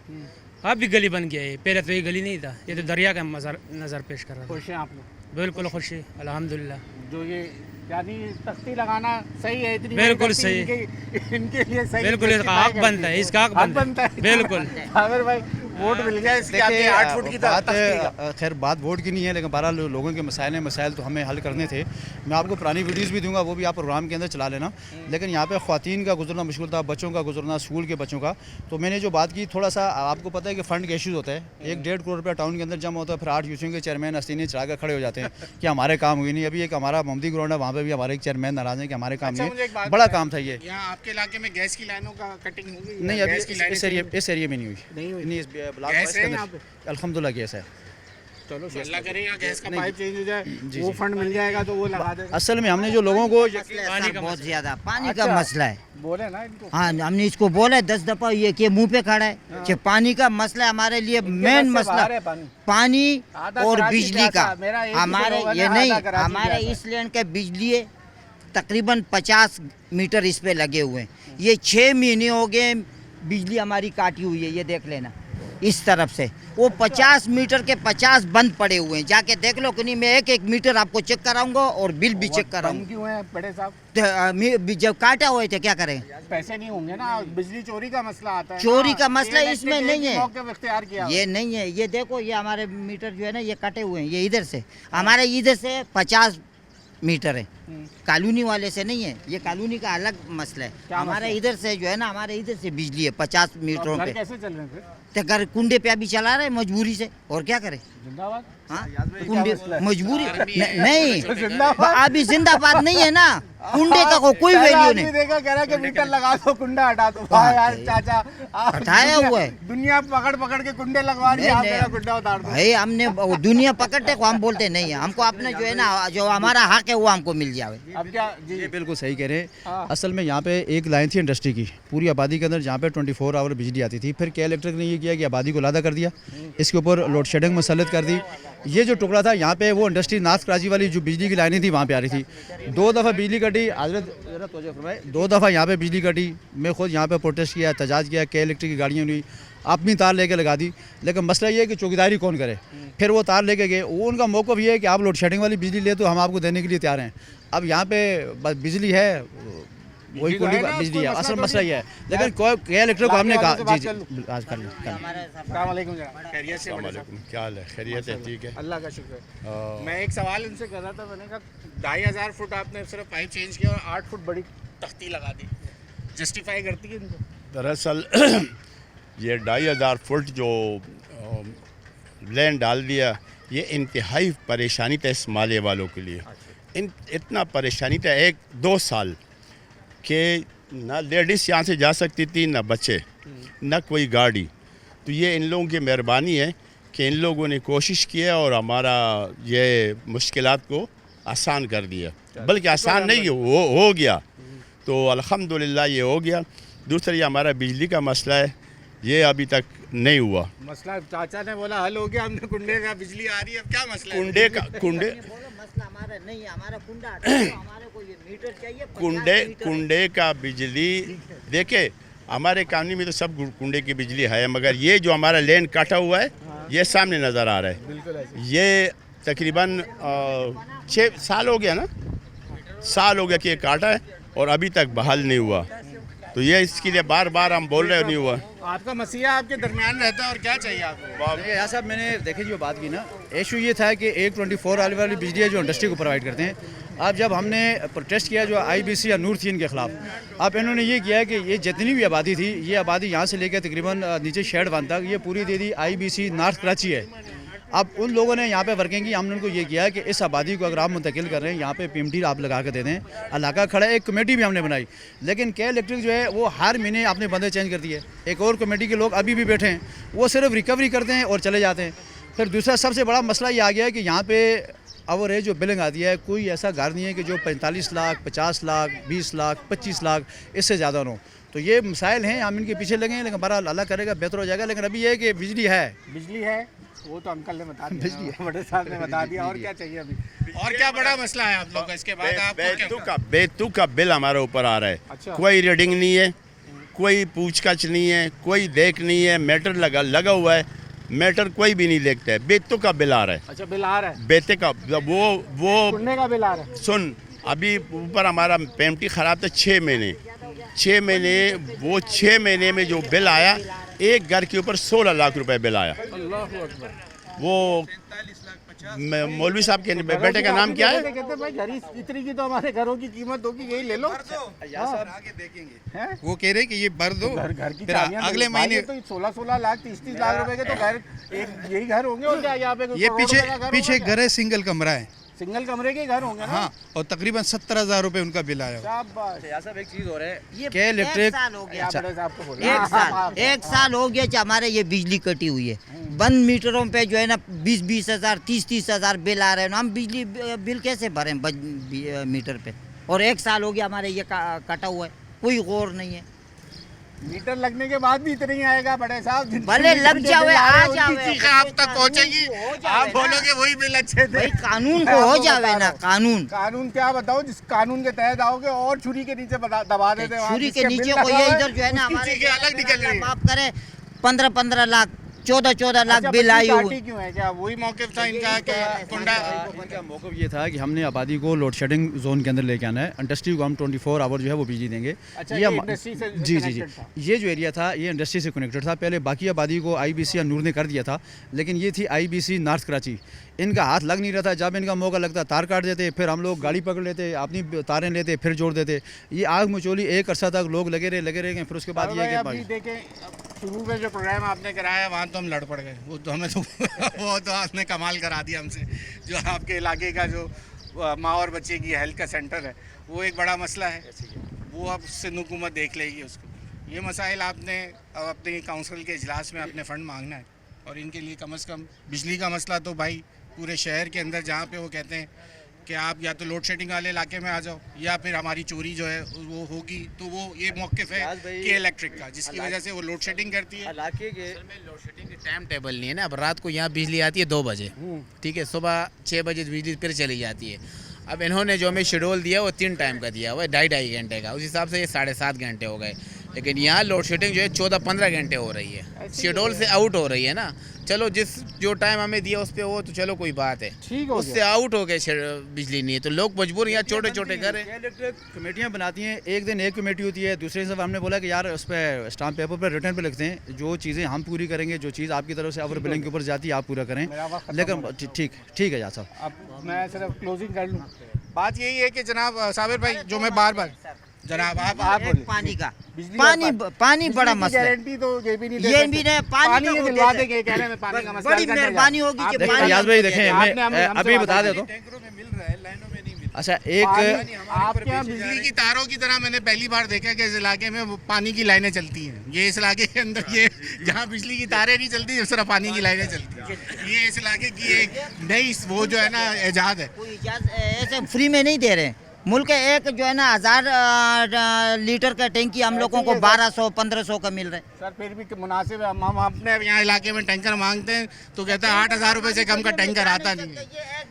अब भी गली बन गया है, पहले तो ये गली नहीं था, ये तो दरिया का नज़र पेश कर रहा था। खुश हैं आप लोग? बिल्कुल खुश है, अल्हम्दुलिल्लाह। जो ये यानी तख्ती लगाना सही है, इतनी बिल्कुल तख्ती सही। इनके लिए सही है, बिल्कुल, इसका justify हक बनता है, करती इसका हक बनता है। बिल्कुल। आमिर भाई वोट मिल गया इसके आपके 8 फुट की बात तख्ती का। खैर बात वोट की नहीं है, लेकिन बहरहाल लोगों के मसाइल हैं, मसाइल तो हमें हल करने थे। मैं आपको पुरानी वीडियोज़ भी दूंगा, वो भी आप प्रोग्राम के अंदर चला लेना। लेकिन यहाँ पे ख़वातीन का गुजरना मुश्किल था, बच्चों का गुजरना, स्कूल के बच्चों का। तो मैंने जो बात की, थोड़ा सा आपको पता है कि फ़ंड का इशूज़ होता है। 1-1.5 करोड़ रुपया टाउन के अंदर जमा होता है, फिर 8 यूसियों के चेयरमैन अस्तीनी चढ़ा कर खड़े हो जाते हैं कि हमारे काम हुई नहीं। अभी एक हमारा मोमदी ग्राउंड है, वहाँ पर भी हमारे एक चेयरमैन नाराज़ हैं कि हमारे काम अच्छा, मुझे एक नहीं बात है। बड़ा बताएं। काम था ये। यहाँ आपके इलाके में गैस की लाइनों का कटिंग हो गई? नहीं, अभी गैस की लाइनें इस एरिया में नहीं हुई। नहीं हुई? नहीं, इस ब्लॉक गैस वाइज है के यहाँ अंदर अल्हम्दुलिल्लाह गैस है। चलो अल्लाह करेगा गैस का नहीं, पाइप चेंज हो जाए, जी, वो जी। फंड मिल जाएगा तो वो लगा देगा। असल में हमने जो लोगों को पानी का बहुत ज्यादा पानी का अच्छा। मसला है। बोले ना इनको। हाँ हमने इसको बोला है 10 दफा, ये के मुंह पे खड़ा है कि पानी का मसला हमारे लिए मेन बस से बाहर है मसला पानी। पानी आधा और कराची बिजली का। प्यासा, मेरा एक ही हमारे लोगों ने ये आधा नहीं, कराची हमारे प्यासा। इस लैंड के बिजली है, तकरीबन 50 मीटर इस पे लगे हुए हैं। ये 6 महीने हो गए बिजली हमारी काटी हुई है, ये देख लेना इस तरफ से। वो 50 मीटर के 50 बंद पड़े हुए हैं, जाके देख लो कि नहीं। मैं एक मीटर आपको चेक कराऊंगा और बिल भी चेक बंद कराऊंगा। क्यों है बड़े साहब? जब काटा हुए थे क्या करें? पैसे नहीं होंगे ना, बिजली चोरी का मसला आता है। चोरी ना। का मसला ये इसमें इलेक्ट्रिक नहीं है। मौके पे इख्तियार किया ये नहीं है, ये देखो ये हमारे मीटर जो है ना, ये कटे हुए हैं। ये इधर से हमारे इधर से 50 मीटर है, कॉलोनी वाले से नहीं है। ये कॉलोनी का अलग मसला है। क्या हमारे मसला? इधर से जो है ना, हमारे इधर से बिजली है 50 मीटरों घर पे। कैसे चल रहे हैं फिर? तो घर कुंडे पे अभी चला रहे हैं मजबूरी से, और क्या करें? जिंदाबाद। हाँ क्या कुंडे मसला है? मजबूरी नहीं, जिंदाबाद। अभी जिंदाबाद नहीं है ना, कुंडे का कोई पहला वैल्यू आदमी नहीं। देखा कह रहा है कि मीटर लगा दो, कुंडा हटा दो। वाह यार चाचा, आप हटाया दुनिया- हुआ है। दुनिया पकड़ पकड़ के कुंडे लगवा रही है, आप नहीं, मेरा कुंडा उतार दो। भाई हमने वो दुनिया पकड़ते को हम बोलते नहीं है। हमको अपने जो है ना, जो हमारा हक है वो हमको मिल जाए। अब क्या जी? ये बिल्कुल सही कह रहे हाँ। हैं। असल में यहाँ पे एक लाइन थी इंडस्ट्री की पूरी आबादी के अंदर, जहाँ पे 24 आवर बिजली आती थी। फिर क्या इलेक्ट्रिक ने ये किया कि आबादी को लादा कर दिया, इसके ऊपर लोड शेडिंग मुसल्लत कर दी। ये जो टुकड़ा था यहाँ पे, वो इंडस्ट्री नाथ कराची वाली जो बिजली की लाइनें थी वहाँ पे आ रही थी। 2 दफ़ा बिजली कटी, हजरत 2 दफ़ा यहाँ पे बिजली कटी। मैं खुद यहाँ पे प्रोटेस्ट किया, एहतजाज किया, के इलेक्ट्रिक की गाड़ियाँ हुई, अपनी तार लेके लगा दी। लेकिन मसला ये है कि चौकीदारी कौन करे। फिर वो तार लेके गए, वो उनका मौक़िफ़ ये है कि आप लोड शेडिंग वाली बिजली ले तो हम आपको देने के लिए तैयार हैं। अब यहाँ पे बस बिजली है, वही बिजली तो है ना, बिजली कोई है, मसला असल तो मसला नहीं। ये है। लेकिन के इलेक्ट्रिक को हमने लाके कहा वालों से बात जी कर जी आज कर लें। अस्सलाम वालेकुम जनाब, खैरियत से? बड़े साहब? क्या हाल है? खैरियत है? ठीक है। अल्लाह का शुक्र है। मैं एक सवाल इनसे कर रहा था, मैंने कहा 2500 फुट आपने सिर्फ पाइप चेंज किया और 8 फुट बड़ी तख्ती लगा दी, जस्टिफाई करती है इनको? दरअसल ये 2500 फुट जो लैंड डाल दिया, ये इंतहाई परेशानी था इस माले वालों के लिए। इतना परेशानी था 1-2 साल कि ना लेडीज़ यहाँ से जा सकती थी, ना बच्चे, ना कोई गाड़ी। तो ये इन लोगों की मेहरबानी है कि इन लोगों ने कोशिश किया और हमारा ये मुश्किलात को आसान कर दिया, बल्कि आसान नहीं हो गया। तो अल्हम्दुलिल्लाह ये हो गया। दूसरा ये हमारा बिजली का मसला है, ये अभी तक नहीं हुआ। मसला चाचा ने बोला हल हो गया, हमने कुंडे का बिजली आ रही है, अब क्या मसला है? कुंडे मसला हमारा नहीं है, हमारा कुंडा हमारे को ये मीटर चाहिए। 50 मीटर कुंडे का बिजली देखे, हमारे कॉलोनी में तो सब कुंडे की बिजली है, मगर ये जो हमारा लैंड काटा हुआ है, ये सामने नज़र आ रहा है। ये तकरीबन 6 साल हो गया ना, साल हो गया कि ये काटा है और अभी तक बहाल नहीं हुआ। तो ये इसके लिए बार बार हम बोल रहे, नहीं हुआ। आपका मसीहा आपके दरमियान रहता है और क्या चाहिए आपको? यहाँ साहब मैंने देखिए जो बात की ना, इशू ये था कि एक 24 आवर वाली बिजली है जो इंडस्ट्री को प्रोवाइड करते हैं। अब जब हमने प्रोटेस्ट किया जो IBC या नूर थी इनके ख़िलाफ़, अब इन्होंने ये किया कि ये जितनी भी आबादी थी, ये आबादी यहाँ से लेकर तकरीबन नीचे शेड वन तक ये पूरी दे दी IBC नॉर्थ कराची है। अब उन लोगों ने यहाँ पे वर्किंग की, हमने उनको ये किया है कि इस आबादी को अगर आप मुंतकिल कर रहे हैं, यहाँ पे PMT आप लगा के दे दें। इलाका खड़ा है, एक कमेटी भी हमने बनाई, लेकिन के इलेक्ट्रिक जो है वो हर महीने अपने बंदे चेंज करती है। एक और कमेटी के लोग अभी भी बैठे हैं, वो सिर्फ रिकवरी करते हैं और चले जाते हैं। फिर दूसरा सबसे बड़ा मसला ये आ गया है कि यहाँ पे एवरेज जो बिलिंग आती है, कोई ऐसा घर नहीं है कि जो 45 लाख, 50 लाख, 20 लाख, 25 लाख इससे ज़्यादा ना हो। तो ये मसाइल हैं, हम इनके पीछे लगे हैं, लेकिन बहरहाल अल्लाह करेगा बेहतर हो जाएगा। लेकिन अभी ये है कि बिजली है, वो तो अंकल ने बता दिया, बिजली है, बड़े साहब ने बता दिया। और क्या चाहिए अभी? और क्या बड़ा मसला है आप लोग का? इसके बाद आप बेतुक का बिल हमारे ऊपर आ रहा है। अच्छा। कोई रीडिंग नहीं है, कोई पूछताछ नहीं है, कोई देख नहीं है, मीटर लगा हुआ है, मीटर कोई भी नहीं देखता है, बेतुक का बिल आ रहा है। अच्छा, बिल आ रहा है, बेते का वो सुनने का बिल आ रहा है। सुन, अभी ऊपर हमारा पेमटी ख़राब था 6 महीने, वो 6 महीने में जो बिल आया, एक घर के ऊपर 16 लाख रुपए बिल आया। वो मौलवी साहब के बेटे का नाम क्या है? कहते भाई घर इतनी की तो हमारे घरों की कीमत होगी, यही ले लो। वो कह रहे कि ये भर दो, घर की फिर अगले महीने तो 16 लाख 30 लाख रुपए के तो घर, एक यही घर होंगे। और क्या यहाँ पे ये पीछे घर है, सिंगल कमरा है, सिंगल कमरे के घर होंगे ना? हाँ, और तकरीबन 70,000 रुपए उनका बिल आया। सब एक चीज़ और है, ये इलेक्ट्रिक एक साल हो गया हमारे ये बिजली कटी हुई है। बंद मीटरों पे जो है ना 20-20 हज़ार 30-30 हज़ार बिल आ रहे हैं। हम बिजली बिल कैसे भरें मीटर पे? और एक साल हो गया हमारे ये कटा हुआ है, कोई गौर नहीं है। मीटर लगने के बाद भी इतना ही आएगा बड़े साहब, भले लग जावे, आ जावे, आप तक पहुंचेगी, आप बोलोगे वही बिल अच्छे थे। भाई कानून को हो जावे ना, कानून क्या बताओ, जिस कानून के तहत आओगे और छुरी के नीचे दबा देते हैं। छुरी के नीचे को ये इधर जो है ना हमारे अलग निकल रही है। माफ करे 15-15 लाख 14-14 लाख बिल आई हुई। क्यों है? क्या वही मौक़िफ़ था इनका? इनका मौक़िफ़ ये था कि हमने आबादी को लोड शेडिंग जोन के अंदर लेके आना है, इंडस्ट्री को हम 24 आवर जो है वो बिजली देंगे। अच्छा, ये इंडस्ट्री से जी, ये जो एरिया था ये इंडस्ट्री से कनेक्टेड था। पहले बाकी आबादी को IBC या नूर ने कर दिया था, लेकिन ये थी IBC नॉर्थ कराची। इनका हाथ लग नहीं रहा था, जब इनका मौका लगता तार काट देते, फिर हम लोग गाड़ी पकड़ लेते, अपनी तारें लेते, फिर जोड़ देते। ये आग मचोली एक अरसा तक लोग लगे रहे, फिर उसके बाद ये अभी देखें शुरू में जो प्रोग्राम आपने कराया वहाँ तो हम लड़ पड़ गए, वो तो हमें तो वो तो आपने कमाल करा दिया हमसे। जो आपके इलाके का जो माँ और बच्चे की हेल्थ का सेंटर है, वो एक बड़ा मसला है, वो अब सिंध हुकूमत देख लेगी उसको। ये मसाइल आपने अपने काउंसिल के इजलास में अपने फ़ंड मांगना है। और इनके लिए कम से कम बिजली का मसला तो भाई पूरे शहर के अंदर जहाँ पे वो कहते हैं कि आप या तो लोड शेडिंग वाले इलाके में आ जाओ, या फिर हमारी चोरी जो है वो होगी, तो वो ये मौक़िफ़ है कि इलेक्ट्रिक का, जिसकी वजह से वो लोड शेडिंग करती है। इलाके के लोड शेडिंग का टाइम टेबल नहीं है ना। अब रात को यहाँ बिजली आती है 2 बजे, ठीक है, सुबह 6 बजे बिजली फिर चली जाती है। अब इन्होंने जो हमें शेड्यूल दिया वो 3 टाइम का दिया हुआ है, 2.5 घंटे का, उस हिसाब से ये 7.5 घंटे हो गए। लेकिन यहाँ लोड शेडिंग जो है 14-15 घंटे हो रही है, शेड्यूल से आउट हो रही है ना। चलो जो टाइम हमें दिया उस पर वो तो चलो कोई बात है, उससे आउट हो गए बिजली नहीं है तो लोग मजबूर यहाँ छोटे घर है। इलेक्ट्रिक कमेटियाँ बनाती हैं, एक दिन एक कमेटी होती है, दूसरे दिन हमने बोला कि यार उस पर स्टाम्प पेपर पर रिटर्न पे लिखते हैं, जो चीज़ें हम पूरी करेंगे, जो चीज़ आपकी तरफ से ओवर बिलिंग के ऊपर जाती है आप पूरा करें। लेकिन ठीक है यार साहब, अब मैं सिर्फ क्लोजिंग कर लूँ। बात यही है कि जनाब साबिर भाई, जो मैं बार जनाब आप पानी का पानी बड़ा मसला है। गारंटी तो ये भी नहीं पानी ये दिलवा देंगे, कह रहे हैं पानी का मसला बड़ी मेहरबानी होगी कि याद भाई देखें, मैं अभी बता देता हूँ। अच्छा, एक आपके यहाँ बिजली की तारों की तरह मैंने पहली बार देखा कि इस इलाके में पानी की लाइनें चलती हैं। ये इस इलाके के अंदर ये जहाँ बिजली की तारें नहीं चलती, सिर्फ पानी की लाइनें चलती हैं। ये इस इलाके की एक नई वो जो है ना इजाद है। कोई ऐसे फ्री में नहीं दे रहे। मुल्क एक जो है ना 1000 लीटर का टैंकी हम लोगों को 1200-1500 का मिल रहा है। सर फिर भी मुनासिब है, हम अपने यहाँ इलाके में टैंकर मांगते हैं तो कहता है 8000 रुपये से कम का टैंकर आता नहीं है।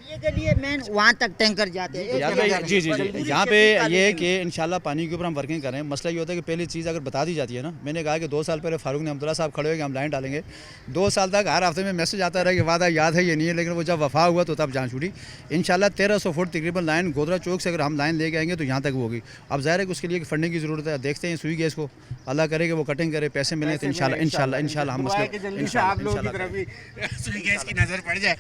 ये के लिए मेन वहाँ तक टैंकर जाते हैं। जी यहाँ पे ये है कि इंशाल्लाह पानी के ऊपर हम वर्किंग करें। मसला ये होता है कि पहली चीज़ अगर बता दी जाती है ना, मैंने कहा कि 2 साल पहले फारूक ने अब्दुल्ला साहब खड़े हो कि हम लाइन डालेंगे। 2 साल तक हर हफ्ते में मैसेज आता रहा कि वादा याद है ये नहीं है, लेकिन वो जब वफा हुआ तो तब जान छूटी। इंशाल्लाह 1300 फुट तकरीबन लाइन गोदरा चौक से अगर हम लाइन लेके आएंगे तो यहाँ तक होगी। अब ज़ाहिर है कि उसके लिए फंडिंग की ज़रूरत है। देखते हैं सुई गैस को, अल्लाह करे कि वो कटिंग करे, पैसे मिले तो इंशाल्लाह हम सुई गैस की नज़र पड़ जाए।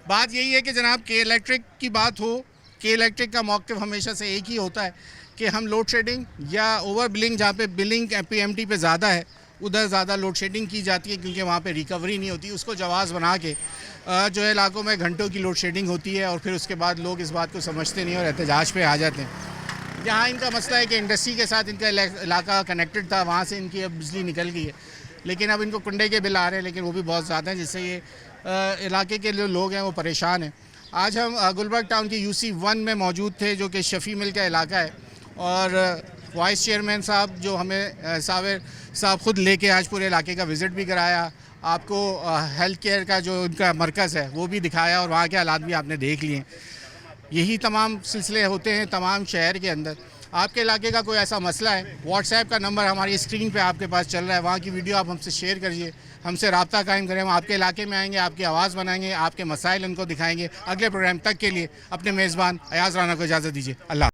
बात यही है कि जनाब के इलेक्ट्रिक की बात हो, के इलेक्ट्रिक का मौक़िफ़ हमेशा से एक ही होता है कि हम लोड शेडिंग या ओवर बिलिंग, जहाँ पे बिलिंग PMT पे ज़्यादा है उधर ज़्यादा लोड शेडिंग की जाती है, क्योंकि वहाँ पे रिकवरी नहीं होती। उसको जवाज़ बना के जो है इलाकों में घंटों की लोड शेडिंग होती है और फिर उसके बाद लोग इस बात को समझते नहीं और एहतजाज पे आ जाते हैं। यहाँ इनका मसला है कि इंडस्ट्री के साथ इनका इलाका कनेक्टेड था, वहाँ से इनकी अब बिजली निकल गई है, लेकिन अब इनको कुंडे के बिल आ रहे हैं, लेकिन वो भी बहुत ज़्यादा हैं, जिससे ये इलाके के जो लोग हैं वो परेशान हैं। आज हम गुलबर्ग टाउन के यूसी 1 में मौजूद थे, जो कि शफ़ी मिल का इलाका है, और वाइस चेयरमैन साहब जो हमें साबिर साहब ख़ुद लेके आज पूरे इलाके का विज़िट भी कराया, आपको हेल्थ केयर का जो उनका मरकज़ है वो भी दिखाया और वहाँ के हालात भी आपने देख लिए। यही तमाम सिलसिले होते हैं तमाम शहर के अंदर। आपके इलाके का कोई ऐसा मसला है, व्हाट्सएप का नंबर हमारी स्क्रीन पे आपके पास चल रहा है, वहाँ की वीडियो आप हमसे शेयर करिए, हमसे रब्ता कायम करें। हम आपके इलाके में आएंगे, आपकी आवाज़ बनाएंगे, आपके मसाइल उनको दिखाएंगे। अगले प्रोग्राम तक के लिए अपने मेज़बान अयाज़ राना को इजाज़त दीजिए। अल्लाह।